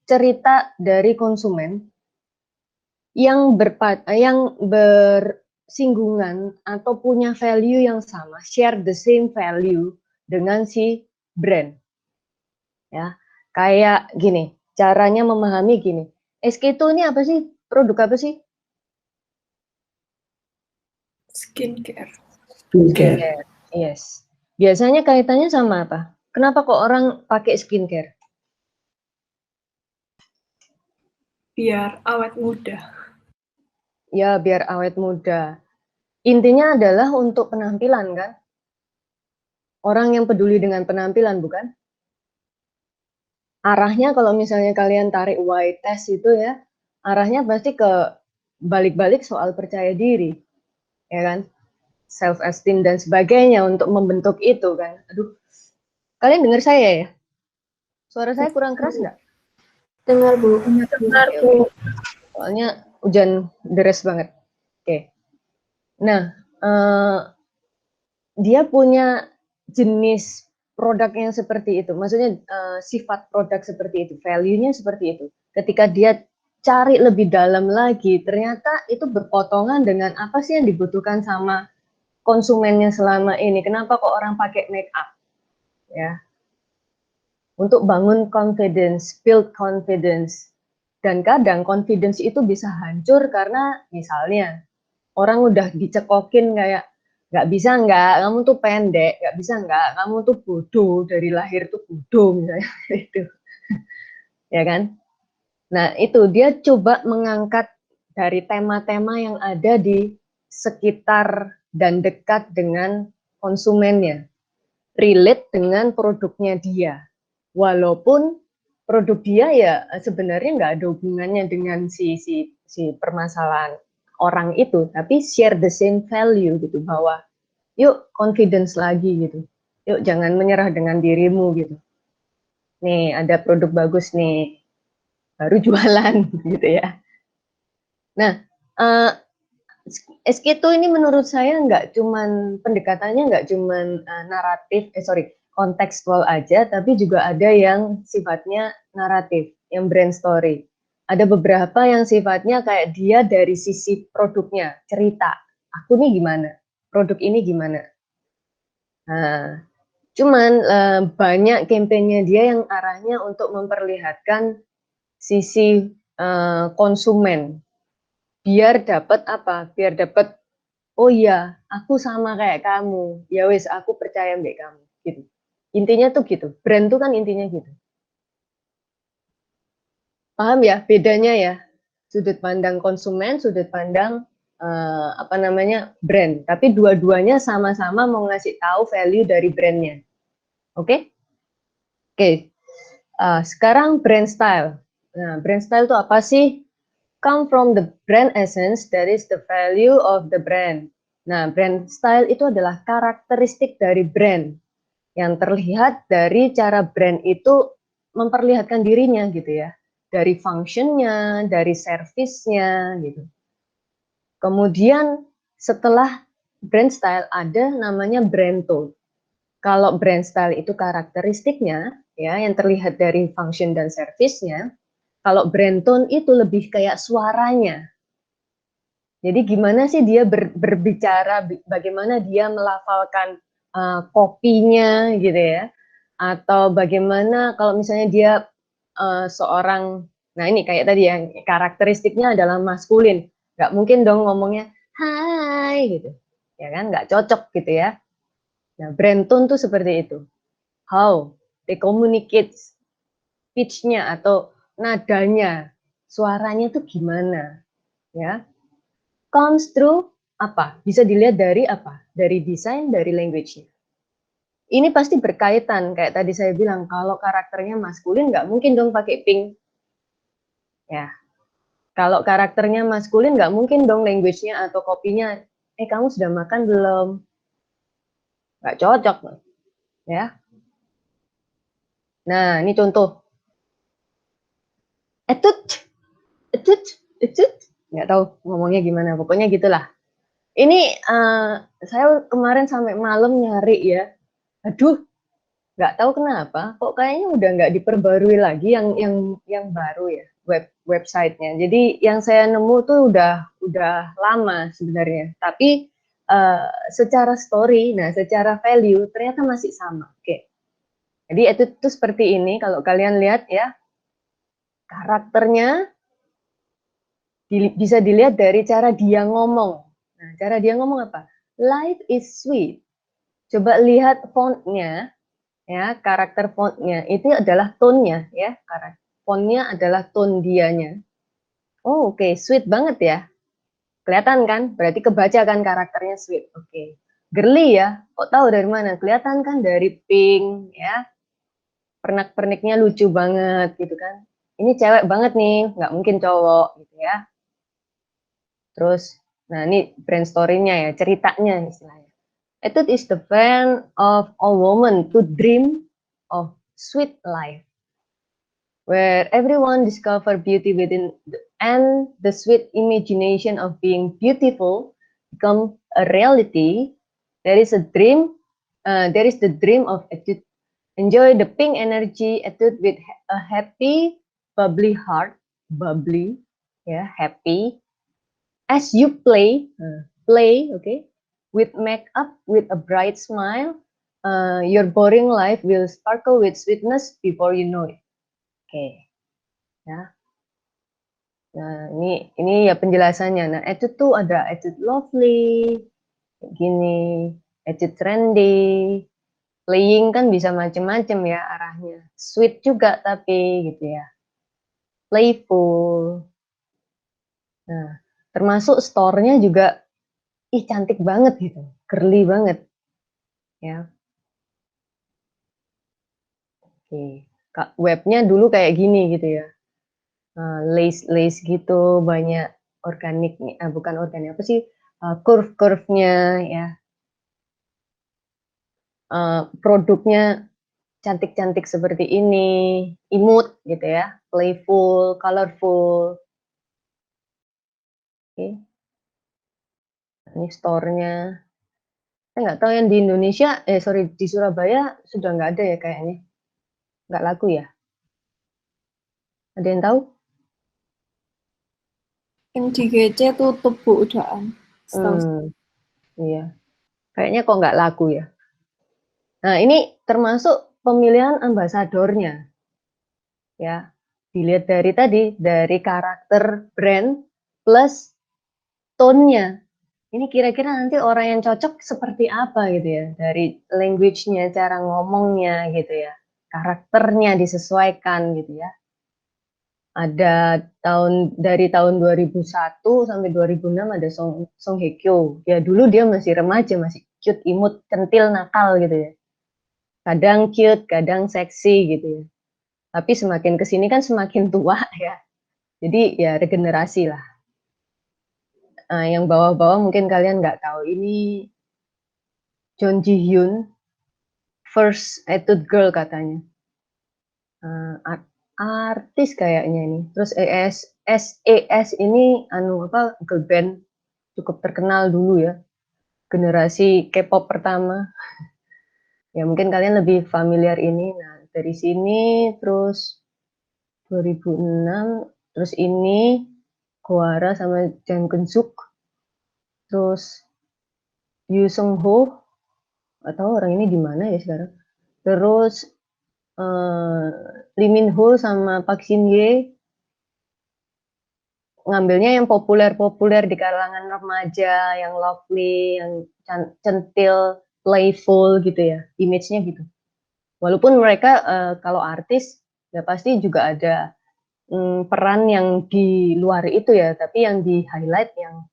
cerita dari konsumen yang bersinggungan atau punya value yang sama, share the same value dengan si brand. Ya, kayak gini, caranya memahami gini. SK2 ini apa sih? Produk apa sih? Skincare. Yes. Biasanya kaitannya sama apa? Kenapa kok orang pakai skincare? Biar awet muda. Ya, biar awet muda. Intinya adalah untuk penampilan, kan? Orang yang peduli dengan penampilan, bukan? Arahnya kalau misalnya kalian tarik white test itu ya, arahnya pasti ke balik-balik soal percaya diri, ya kan? Self esteem dan sebagainya untuk membentuk itu kan. Aduh, kalian dengar saya ya? Suara saya kurang keras nggak? Dengar, Bu. Dengar, Bu. Soalnya hujan deras banget. Oke. Nah, dia punya jenis produk yang seperti itu. Maksudnya sifat produk seperti itu, value-nya seperti itu. Ketika dia cari lebih dalam lagi, ternyata itu berpotongan dengan apa sih yang dibutuhkan sama konsumennya selama ini. Kenapa kok orang pakai make up? Ya. Untuk bangun confidence, build confidence. Dan kadang confidence itu bisa hancur karena misalnya orang udah dicekokin kayak nggak bisa nggak, kamu tuh pendek, nggak bisa nggak, kamu tuh bodoh, dari lahir tuh bodoh misalnya itu. Ya kan? Nah, itu dia coba mengangkat dari tema-tema yang ada di sekitar dan dekat dengan konsumennya, relate dengan produknya dia, walaupun produk dia ya sebenarnya nggak ada hubungannya dengan si permasalahan orang itu, tapi share the same value gitu, bahwa yuk confidence lagi gitu. Yuk jangan menyerah dengan dirimu gitu. Nih ada produk bagus nih, baru jualan gitu ya. Nah, SK2 ini menurut saya nggak cuman pendekatannya nggak cuman naratif, kontekstual aja, tapi juga ada yang sifatnya naratif, yang brand story. Ada beberapa yang sifatnya kayak dia dari sisi produknya, cerita. Aku nih gimana? Produk ini gimana? Nah, cuman banyak kampanye dia yang arahnya untuk memperlihatkan sisi konsumen. Biar dapat apa? Biar dapat, oh iya, aku sama kayak kamu. Ya wes, aku percaya mbak kamu. Gitu. Intinya tuh gitu. Brand tuh kan intinya gitu. Paham ya bedanya ya? Sudut pandang konsumen, sudut pandang brand. Tapi dua-duanya sama-sama mau ngasih tahu value dari brandnya. Oke? Oke. Sekarang brand style. Nah, brand style itu apa sih? Come from the brand essence, that is the value of the brand. Nah, brand style itu adalah karakteristik dari brand yang terlihat dari cara brand itu memperlihatkan dirinya gitu ya. Dari functionnya, dari servisnya gitu. Kemudian setelah brand style ada namanya brand tone. Kalau brand style itu karakteristiknya ya yang terlihat dari function dan servisnya, kalau brand tone itu lebih kayak suaranya. Jadi gimana sih dia berbicara, bagaimana dia melafalkan kopinya gitu ya, atau bagaimana kalau misalnya dia seorang, nah ini kayak tadi ya, karakteristiknya adalah maskulin, nggak mungkin dong ngomongnya hai gitu, ya kan, nggak cocok gitu ya. Nah brand tone tuh seperti itu, how they communicate, pitch-nya atau nadanya, suaranya tuh gimana ya. Comes through apa? Bisa dilihat dari apa? Dari desain, dari language-nya. Ini pasti berkaitan, kayak tadi saya bilang, kalau karakternya maskulin nggak mungkin dong pakai pink. Ya, kalau karakternya maskulin nggak mungkin dong language-nya atau kopinya, kamu sudah makan belum? Nggak cocok. Ya. Nah, ini contoh. Etut, nggak tahu ngomongnya gimana, pokoknya gitulah. Ini saya kemarin sampai malam nyari ya, aduh, nggak tahu kenapa, kok kayaknya udah nggak diperbarui lagi yang baru ya websitenya. Jadi yang saya nemu tuh udah lama sebenarnya, tapi secara story, nah secara value ternyata masih sama. Oke, jadi itu seperti ini. Kalau kalian lihat ya, karakternya bisa dilihat dari cara dia ngomong. Nah, cara dia ngomong apa? Life is sweet. Coba lihat fontnya, ya, karakter fontnya itu adalah tone-nya, ya, fontnya adalah tone dianya. Oh, oke, sweet banget ya. Kelihatan kan? Berarti kebaca kan karakternya sweet. Oke. Girly ya. Kok tahu dari mana? Kelihatan kan dari pink, ya. Pernak-perniknya lucu banget gitu kan. Ini cewek banget nih, nggak mungkin cowok gitu ya. Terus, nah ini brand story-nya ya, ceritanya istilahnya. It is the plan of a woman to dream of sweet life, where everyone discover beauty within, and the sweet imagination of being beautiful become a reality. There is a dream, there is the dream of Etude. Enjoy the pink energy Etude with a happy, bubbly heart, bubbly, yeah, happy. As you play, okay, with makeup, with a bright smile, your boring life will sparkle with sweetness before you know it. Oke, ya. Nah, ini ya penjelasannya. Nah, Etude tuh ada Etude lovely, gini, Etude trendy, playing kan bisa macam-macam ya arahnya. Sweet juga tapi gitu ya. Playful. Nah, termasuk store-nya juga cantik banget gitu, girly banget. Ya. Oke. Webnya dulu kayak gini gitu ya. Lace gitu, banyak organik, bukan organik apa sih, curve-nya ya. produknya cantik-cantik seperti ini, imut gitu ya, playful, colorful. Oke. Ini store-nya. Saya nggak tahu yang di Indonesia, di Surabaya sudah nggak ada ya kayaknya. Nggak laku ya? Ada yang tahu? Yang di GC tutup Bu udahan. Iya. Kayaknya kok nggak laku ya. Nah, ini termasuk pemilihan ambasadornya. Ya. Dilihat dari tadi, dari karakter brand plus tone-nya. Ini kira-kira nanti orang yang cocok seperti apa gitu ya. Dari language-nya, cara ngomongnya gitu ya. Karakternya disesuaikan gitu ya. Ada dari tahun 2001 sampai 2006 ada Song Hye Kyo. Ya dulu dia masih remaja, masih cute, imut, centil, nakal gitu ya. Kadang cute, kadang seksi gitu ya. Tapi semakin kesini kan semakin tua ya. Jadi ya regenerasi lah. Yang bawah-bawah mungkin kalian nggak tahu. Ini John Ji Hyun, First Attitude Girl katanya. Artis kayaknya ini. Terus SES ini girl band cukup terkenal dulu ya. Generasi K-pop pertama. Ya mungkin kalian lebih familiar ini. Nah, dari sini terus 2006 terus ini Goara sama Jang Keun-suk. Terus Yoo Seung Ho. Atau orang ini di mana ya sekarang. Terus Lee Min Ho sama Park Shin Hye ngambilnya yang populer-populer di kalangan remaja, yang lovely, yang centil, playful gitu ya, image-nya gitu. Walaupun mereka kalau artis ya pasti juga ada peran yang di luar itu ya, tapi yang di highlight yang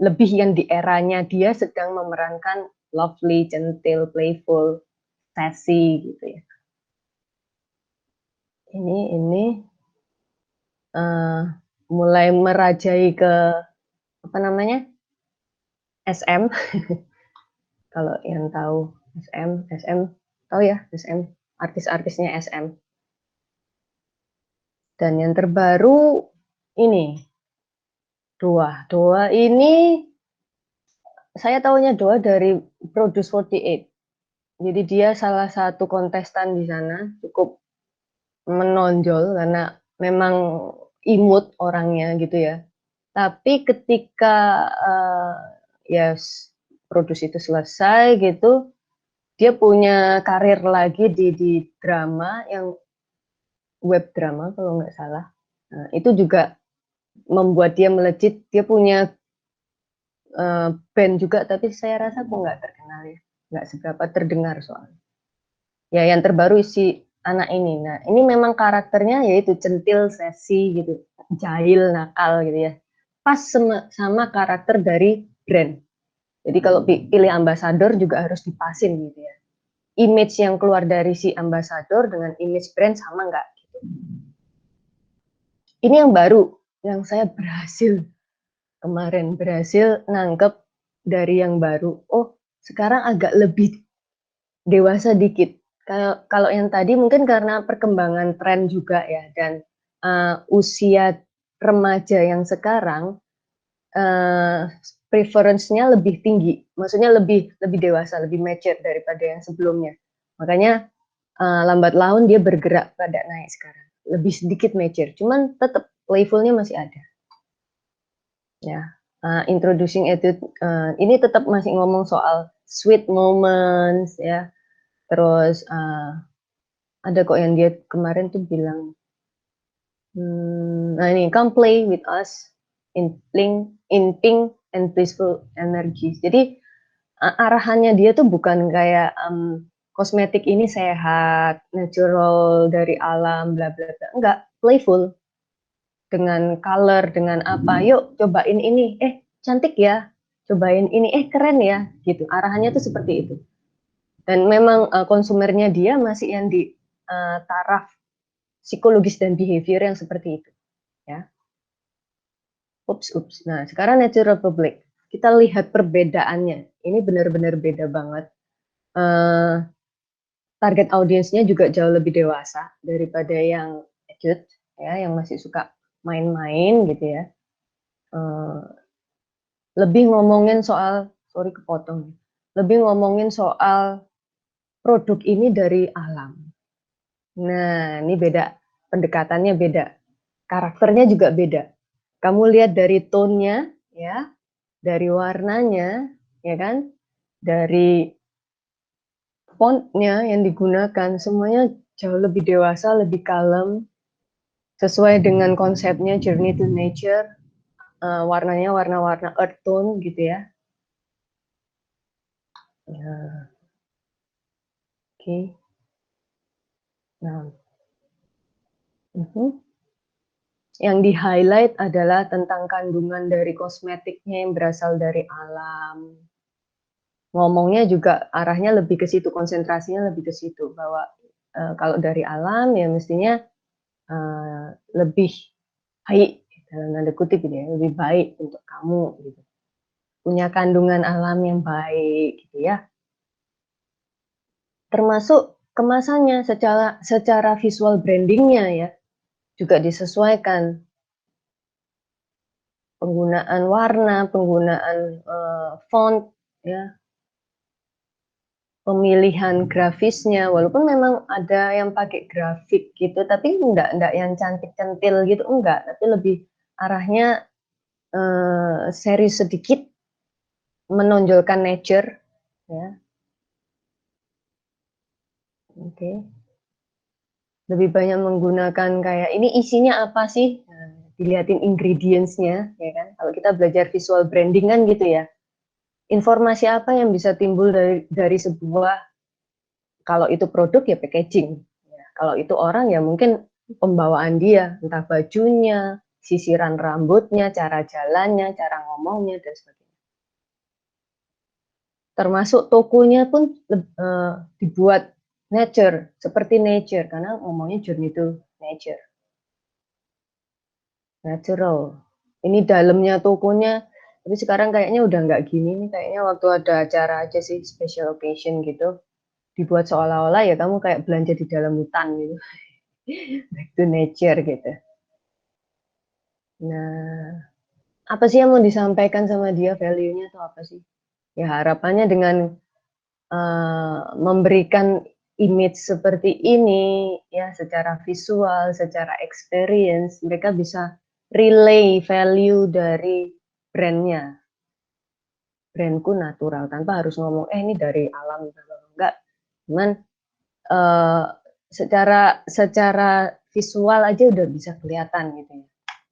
lebih yang di eranya dia sedang memerankan lovely, centil, playful, sassy gitu ya. Ini mulai merajai ke apa namanya SM. Kalau yang tahu SM tahu ya SM, artis-artisnya SM. Dan yang terbaru ini Doa ini saya tahunya Doa dari Produce 48. Jadi dia salah satu kontestan di sana, cukup menonjol karena memang imut orangnya gitu ya. Tapi ketika Produce itu selesai gitu, dia punya karir lagi di drama yang web drama kalau nggak salah. Nah, itu juga membuat dia melejit. Dia punya band juga, tapi saya rasa kok nggak terkenal ya, nggak seberapa terdengar soalnya. Ya yang terbaru si anak ini. Nah ini memang karakternya yaitu centil, sassy gitu, jahil, nakal gitu ya. Pas sama karakter dari brand. Jadi kalau pilih ambasador juga harus dipasin gitu ya. Image yang keluar dari si ambasador dengan image brand sama nggak? Gitu. Ini yang baru, yang saya kemarin berhasil nangkep dari yang baru. Oh, sekarang agak lebih dewasa dikit. Kalau yang tadi mungkin karena perkembangan tren juga ya, dan usia remaja yang sekarang preference-nya lebih tinggi, maksudnya lebih dewasa, lebih mature daripada yang sebelumnya. Makanya lambat laun dia bergerak pada naik sekarang, lebih sedikit mature, cuman tetap playful-nya masih ada. Ya, introducing attitude ini tetap masih ngomong soal sweet moments ya. Terus ada kok yang dia kemarin tuh bilang, nah ini come play with us in pink and peaceful energy. Jadi arahannya dia tuh bukan kayak kosmetik ini sehat, natural dari alam, bla bla bla. Enggak, playful. Dengan color, dengan apa, yuk cobain ini, cantik ya, cobain ini, keren ya, gitu. Arahannya tuh seperti itu. Dan memang konsumernya dia masih yang di taraf psikologis dan behavior yang seperti itu, ya. Ups. Nah, sekarang Natural Republic. Kita lihat perbedaannya. Ini benar-benar beda banget. target audiensnya juga jauh lebih dewasa daripada yang adult ya, yang masih suka main-main gitu ya. Lebih ngomongin soal, sorry kepotong, lebih ngomongin soal produk ini dari alam. Nah, ini beda, pendekatannya beda, karakternya juga beda. Kamu lihat dari tone-nya ya, dari warnanya ya kan, dari font-nya yang digunakan, semuanya jauh lebih dewasa, lebih kalem, sesuai dengan konsepnya Journey to Nature. Warnanya warna-warna earth tone gitu ya. Nah, oke. Nah, yang di-highlight adalah tentang kandungan dari kosmetiknya yang berasal dari alam. Ngomongnya juga arahnya lebih ke situ, konsentrasinya lebih ke situ, bahwa kalau dari alam ya mestinya lebih baik, dalam tanda kutip gitu ya, lebih baik untuk kamu gitu. Punya kandungan alam yang baik gitu ya. Termasuk kemasannya secara visual brandingnya ya, juga disesuaikan. Penggunaan warna, penggunaan font ya, pemilihan grafisnya, walaupun memang ada yang pakai grafik gitu, tapi enggak yang cantik centil gitu, enggak, tapi lebih arahnya serius sedikit, menonjolkan nature ya. Oke. Lebih banyak menggunakan kayak ini isinya apa sih? Nah, dilihatin ingredients-nya ya kan. Kalau kita belajar visual branding kan gitu ya. Informasi apa yang bisa timbul dari sebuah, kalau itu produk ya packaging. Ya, kalau itu orang ya mungkin pembawaan dia, entah bajunya, sisiran rambutnya, cara jalannya, cara ngomongnya dan sebagainya. Termasuk tokonya pun dibuat nature, seperti nature, karena ngomongnya journey to nature. Natural. Ini dalamnya tokonya, tapi sekarang kayaknya udah nggak gini nih, kayaknya waktu ada acara aja sih, special occasion gitu, dibuat seolah-olah ya kamu kayak belanja di dalam hutan gitu. Back to nature gitu. Nah, apa sih yang mau disampaikan sama dia, value-nya atau apa sih? Ya harapannya dengan memberikan image seperti ini ya, secara visual, secara experience, mereka bisa relay value dari brandnya. Brandku natural, tanpa harus ngomong ini dari alam, enggak, cuman secara visual aja udah bisa kelihatan gitu ya.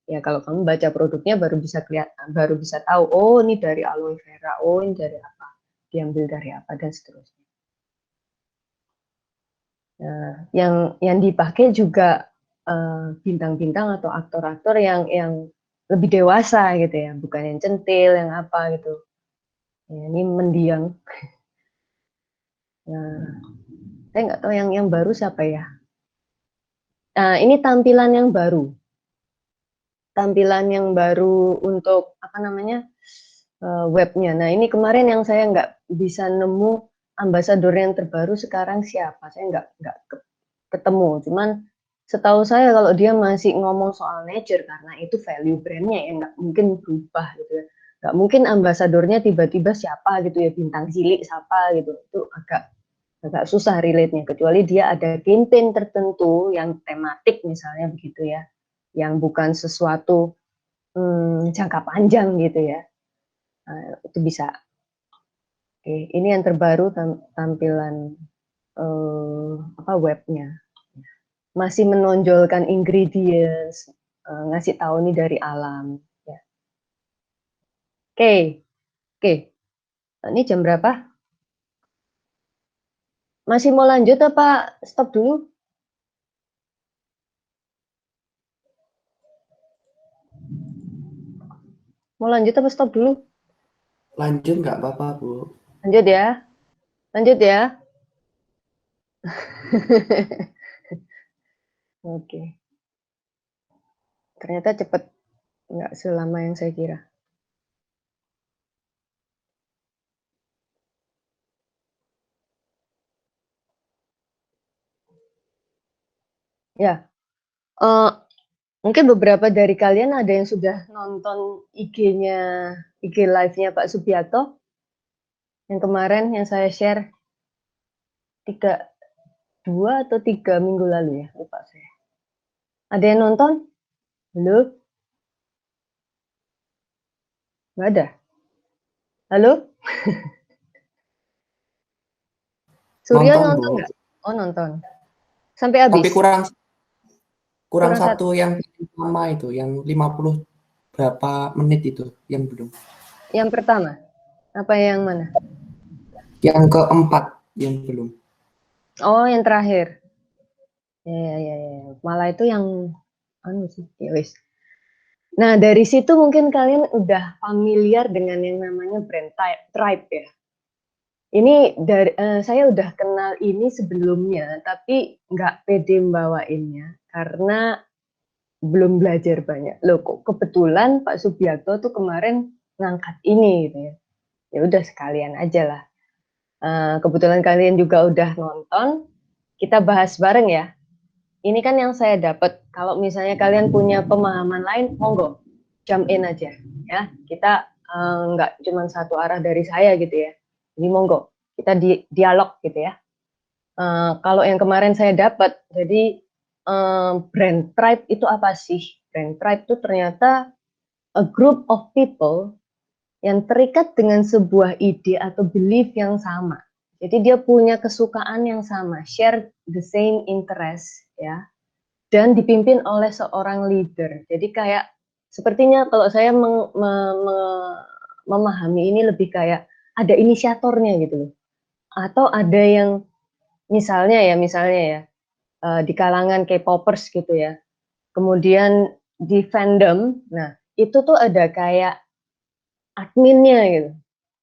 Ya kalau kamu baca produknya baru bisa kelihatan, baru bisa tahu, oh ini dari aloe vera, oh ini dari apa, diambil dari apa dan seterusnya. Nah, yang dipakai juga bintang-bintang atau aktor-aktor yang lebih dewasa gitu ya, bukan yang centil, yang apa gitu. Ya, ini mendiang. Nah, saya nggak tahu yang baru siapa ya. Nah, ini tampilan yang baru. Tampilan yang baru untuk apa namanya, webnya. Nah, ini kemarin yang saya nggak bisa nemu ambasador yang terbaru sekarang siapa. Saya nggak ketemu. Cuman setahu saya kalau dia masih ngomong soal nature, karena itu value brandnya ya, nggak mungkin berubah gitu ya. Nggak mungkin ambasadornya tiba-tiba siapa gitu ya, bintang cilik siapa gitu. Itu agak susah relate-nya, kecuali dia ada campaign tertentu yang tematik misalnya begitu ya, yang bukan sesuatu jangka panjang gitu ya. Itu bisa. Oke, ini yang terbaru tampilan webnya. Masih menonjolkan ingredients, ngasih tahu nih dari alam. Ya. Oke. Ini jam berapa? Masih mau lanjut apa stop dulu? Mau lanjut apa stop dulu? Lanjut nggak apa-apa, Bu. Lanjut ya. Lanjut ya. Oke. Ternyata cepet, nggak selama yang saya kira. Ya, mungkin beberapa dari kalian ada yang sudah nonton IG live-nya Pak Subianto yang kemarin yang saya share 2 atau 3 minggu lalu ya, lupa saya. Ada yang nonton? Halo? Nggak ada? Halo? Surya Nonton, nonton Bu. nggak? Oh, nonton. Sampai habis? Tapi kurang Kurang satu yang pertama itu, yang 50 berapa menit itu, yang belum. Yang pertama? Apa yang mana? Yang keempat, yang belum. Oh, yang terakhir. Ya. Malah itu yang anu sih, ya wis. Nah, dari situ mungkin kalian udah familiar dengan yang namanya brand tribe ya. Ini saya udah kenal ini sebelumnya, tapi nggak pede bawainnya karena belum belajar banyak. Loh, kok kebetulan Pak Subianto tuh kemarin ngangkat ini gitu ya. Ya udah sekalian aja lah. Kebetulan kalian juga udah nonton, kita bahas bareng ya. Ini kan yang saya dapat. Kalau misalnya kalian punya pemahaman lain, monggo jump in aja ya. Kita nggak cuma satu arah dari saya gitu ya. Jadi monggo kita dialog gitu ya. Kalau yang kemarin saya dapat, jadi brand tribe itu apa sih? Brand tribe itu ternyata a group of people yang terikat dengan sebuah ide atau belief yang sama. Jadi dia punya kesukaan yang sama, share the same interest ya, dan dipimpin oleh seorang leader. Jadi kayak sepertinya kalau saya memahami ini lebih kayak ada inisiatornya gitu loh. Atau ada yang misalnya ya di kalangan K-popers gitu ya. Kemudian di fandom, nah itu tuh ada kayak adminnya gitu,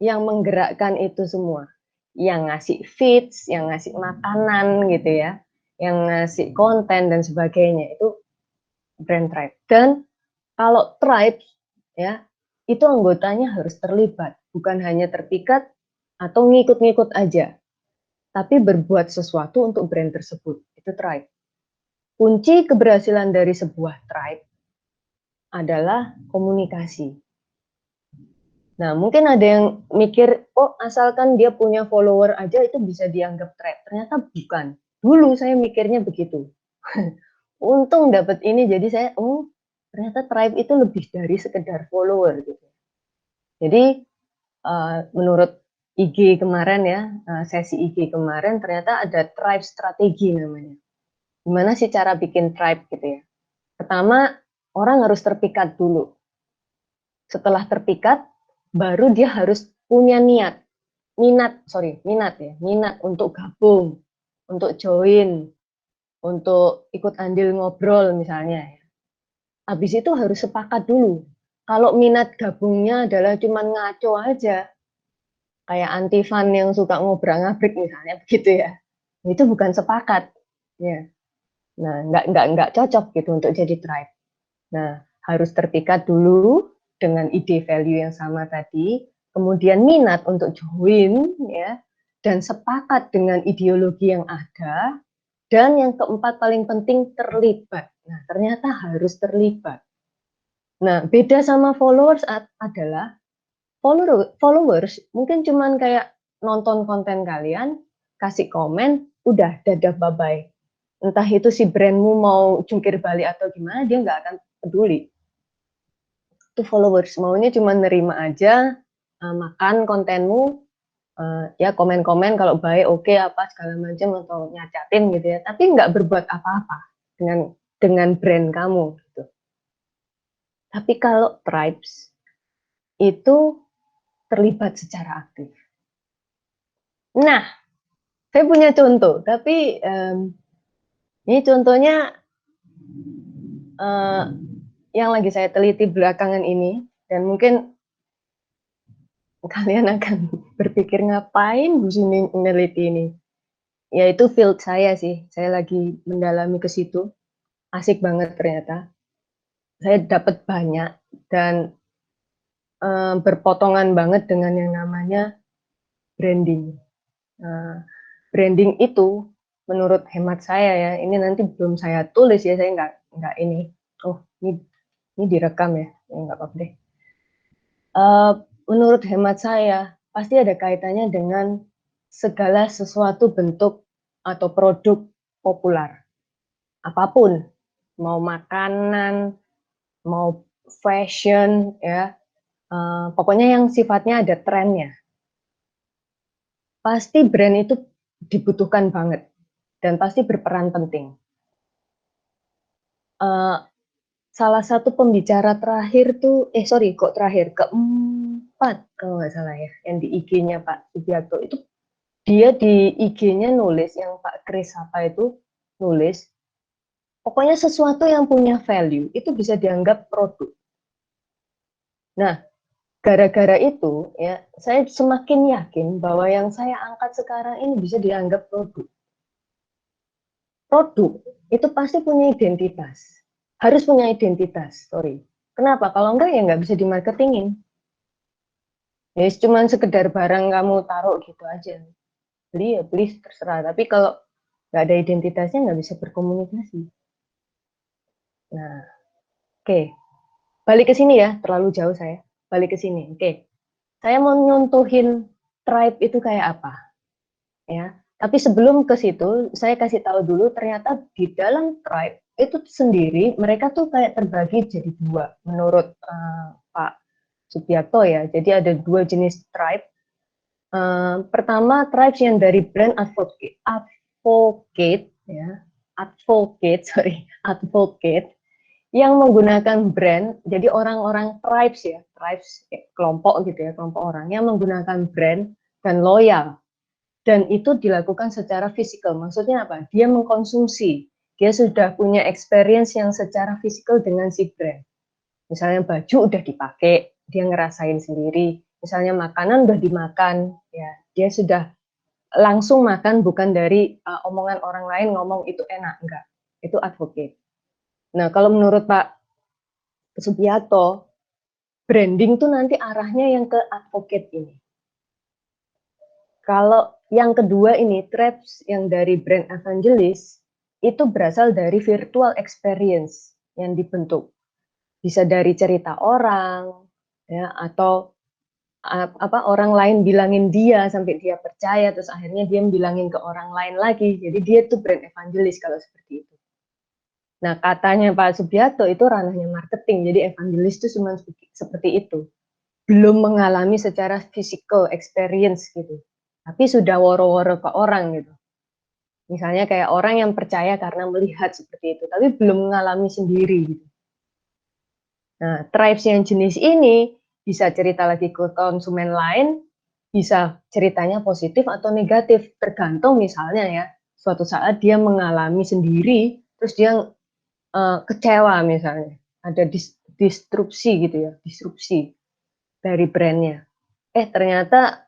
yang menggerakkan itu semua, yang ngasih feeds, yang ngasih makanan gitu ya, yang ngasih konten dan sebagainya, itu brand tribe. Dan kalau tribe ya, itu anggotanya harus terlibat, bukan hanya terpikat atau ngikut-ngikut aja, tapi berbuat sesuatu untuk brand tersebut. Itu tribe. Kunci keberhasilan dari sebuah tribe adalah komunikasi. Nah, mungkin ada yang mikir, oh asalkan dia punya follower aja itu bisa dianggap tribe. Ternyata bukan. Dulu saya mikirnya begitu. Untung dapat ini, jadi saya, ternyata tribe itu lebih dari sekedar follower gitu. Jadi menurut IG kemarin ya, sesi IG kemarin ternyata ada tribe strategi namanya. Gimana sih cara bikin tribe gitu ya? Pertama, orang harus terpikat dulu. Setelah terpikat, baru dia harus punya minat untuk gabung, untuk join, untuk ikut andil ngobrol misalnya. Habis itu harus sepakat dulu. Kalau minat gabungnya adalah cuma ngaco aja, kayak anti-fan yang suka ngobrak-ngabrik misalnya begitu ya, itu bukan sepakat. Ya. Nah, nggak cocok gitu untuk jadi tribe. Nah, harus terpikat dulu dengan ide value yang sama tadi, kemudian minat untuk join ya, dan sepakat dengan ideologi yang ada, dan yang keempat paling penting terlibat. Nah, ternyata harus terlibat. Nah, beda sama followers adalah followers mungkin cuman kayak nonton konten kalian, kasih komen, udah dadah bye-bye. Entah itu si brandmu mau jungkir balik atau gimana, dia nggak akan peduli. Itu followers, maunya cuma nerima aja, makan kontenmu, ya komen-komen kalau baik, oke, apa segala macam, atau nyacatin gitu ya, tapi nggak berbuat apa-apa dengan brand kamu gitu. Tapi kalau tribes itu terlibat secara aktif. Nah, saya punya contoh, tapi ini contohnya yang lagi saya teliti belakangan ini, dan mungkin kalian akan berpikir ngapain Bu Sini meneliti ini. Yaitu field saya sih, saya lagi mendalami ke situ, asik banget ternyata. Saya dapat banyak dan berpotongan banget dengan yang namanya branding. Branding itu menurut hemat saya ya, ini nanti belum saya tulis ya, saya nggak ini. Oh, ini direkam ya, nggak apa-apa deh. Menurut hemat saya, pasti ada kaitannya dengan segala sesuatu bentuk atau produk populer. Apapun, mau makanan, mau fashion, ya, pokoknya yang sifatnya ada trennya. Pasti brand itu dibutuhkan banget dan pasti berperan penting. Salah satu pembicara terakhir tuh, keempat kalau nggak salah ya, yang di IG-nya Pak Subiakto itu, dia di IG-nya nulis, yang Pak Kris apa itu nulis, pokoknya sesuatu yang punya value itu bisa dianggap produk. Nah, gara-gara itu ya, saya semakin yakin bahwa yang saya angkat sekarang ini bisa dianggap produk. Produk itu pasti punya identitas. Harus punya identitas, sorry. Kenapa? Kalau enggak ya nggak bisa dimarketingin. Ya cuma sekedar barang kamu taruh gitu aja. Beli ya beli terserah. Tapi kalau nggak ada identitasnya nggak bisa berkomunikasi. Nah, oke. Balik ke sini ya, terlalu jauh saya. Balik ke sini, oke. Saya mau nyontohin tribe itu kayak apa. Ya, tapi sebelum ke situ, saya kasih tahu dulu ternyata di dalam tribe itu sendiri mereka tuh kayak terbagi jadi dua menurut Pak Subiakto ya. Jadi ada dua jenis tribe. Pertama tribes yang dari brand advocate yang menggunakan brand. Jadi orang-orang tribes ya, kelompok gitu ya, kelompok orang yang menggunakan brand dan loyal. Dan itu dilakukan secara fisikal. Maksudnya apa? Dia mengkonsumsi. Dia sudah punya experience yang secara fisikal dengan si brand. Misalnya baju udah dipakai, dia ngerasain sendiri. Misalnya makanan udah dimakan, ya dia sudah langsung makan, bukan dari omongan orang lain ngomong itu enak, enggak. Itu advocate. Nah, kalau menurut Pak Subiakto, branding tuh nanti arahnya yang ke advocate ini. Kalau yang kedua ini, traps yang dari brand evangelist, itu berasal dari virtual experience yang dibentuk. Bisa dari cerita orang, ya, atau orang lain bilangin dia sampai dia percaya, terus akhirnya dia bilangin ke orang lain lagi. Jadi dia tuh brand evangelist kalau seperti itu. Nah, katanya Pak Subiakto itu ranahnya marketing, jadi evangelist itu cuma seperti itu. Belum mengalami secara physical experience gitu. Tapi sudah woro-woro ke orang gitu. Misalnya kayak orang yang percaya karena melihat seperti itu, tapi belum mengalami sendiri gitu. Nah, tribes yang jenis ini bisa cerita lagi ke konsumen lain, bisa ceritanya positif atau negatif, tergantung misalnya ya, suatu saat dia mengalami sendiri, terus dia kecewa misalnya, ada disrupsi gitu ya, disrupsi dari brandnya. Ternyata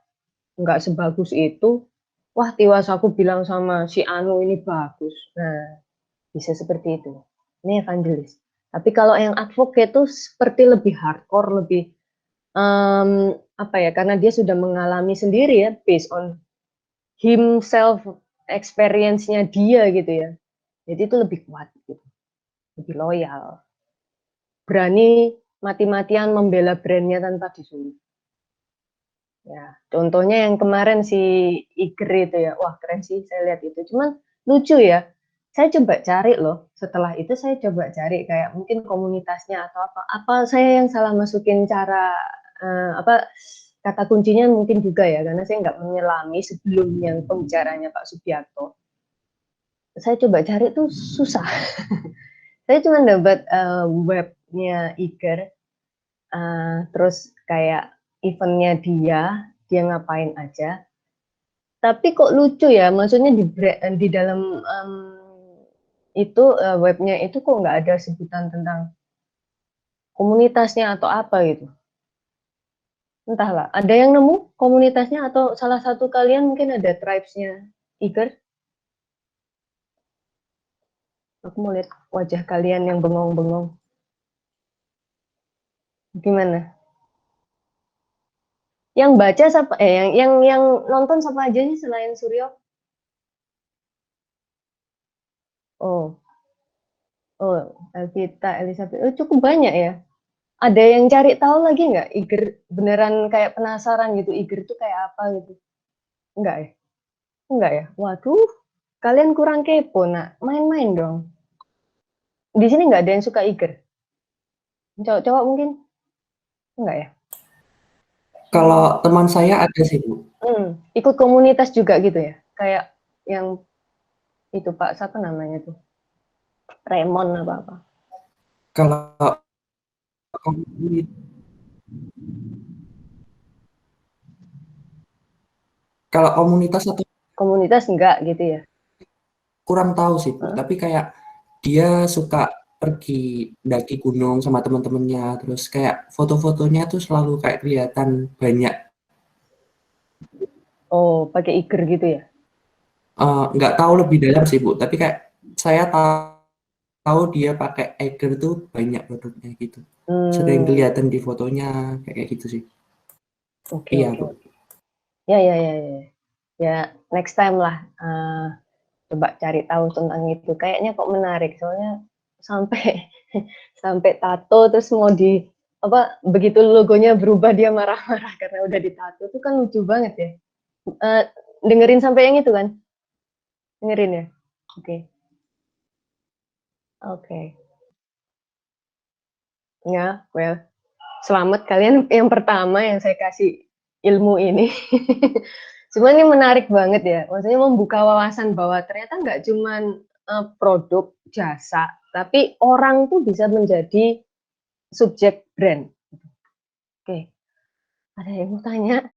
nggak sebagus itu. Wah, tiwas aku bilang sama si Anu ini bagus. Nah, bisa seperti itu. Ini evangelis. Tapi kalau yang advocate itu seperti lebih hardcore, lebih karena dia sudah mengalami sendiri ya, based on himself, experience-nya dia gitu ya. Jadi itu lebih kuat gitu. Lebih loyal. Berani mati-matian membela brandnya tanpa disuruh. Ya, contohnya yang kemarin si Iger itu ya, wah keren sih saya lihat itu. Cuman lucu ya, saya coba cari loh. Setelah itu saya coba cari kayak mungkin komunitasnya atau apa saya yang salah masukin cara kata kuncinya mungkin juga ya, karena saya nggak menyelami sebelum yang pembicaranya Pak Subiakto. Saya coba cari tuh susah. Saya cuma dapat webnya Iger, terus kayak eventnya dia ngapain aja. Tapi kok lucu ya, maksudnya di dalam itu webnya itu kok nggak ada sebutan tentang komunitasnya atau apa gitu. Entahlah, ada yang nemu komunitasnya atau salah satu kalian mungkin ada tribes-nya Iger? Aku mau lihat wajah kalian yang bengong-bengong. Gimana? Yang baca siapa? Yang nonton siapa aja sih selain Suryo? Oh, Elvita, Elizabeth. Oh, cukup banyak ya. Ada yang cari tahu lagi nggak? Iger beneran kayak penasaran gitu. Iger tuh kayak apa gitu? Enggak ya? Enggak ya? Waduh, kalian kurang kepo, nak. Main-main dong. Di sini nggak ada yang suka Iger. Cowok-cowok mungkin? Enggak ya? Kalau teman saya ada sih, Bu. Ikut komunitas juga gitu ya? Kayak yang itu Pak, siapa namanya tuh? Raymond apa-apa. Kalau komuni- kalau komunitas atau Komunitas enggak gitu ya? kurang tahu sih, Bu. Hah? Tapi kayak dia suka pergi daki gunung sama teman-temannya, terus kayak foto-fotonya tuh selalu kayak kelihatan banyak. Oh, pakai Iger gitu ya? Nggak tahu lebih dalam sih, Bu. Tapi kayak saya tahu dia pakai Eiger tuh banyak produknya gitu. Sering kelihatan di fotonya kayak gitu sih. Oke, Iya, oke. Bu. Ya. Ya, next time lah. Coba cari tahu tentang itu. Kayaknya kok menarik. Soalnya sampai sampai tato terus mau di apa begitu logonya berubah dia marah-marah karena udah ditato itu kan lucu banget ya. Dengerin sampai yang itu kan? Dengerin ya? Oke. Oke. Ya, well, selamat kalian yang pertama yang saya kasih ilmu ini. Cuman ini menarik banget ya. Maksudnya membuka wawasan bahwa ternyata nggak cuman produk, jasa, tapi orang tuh bisa menjadi subjek brand. Oke. Ada yang mau tanya?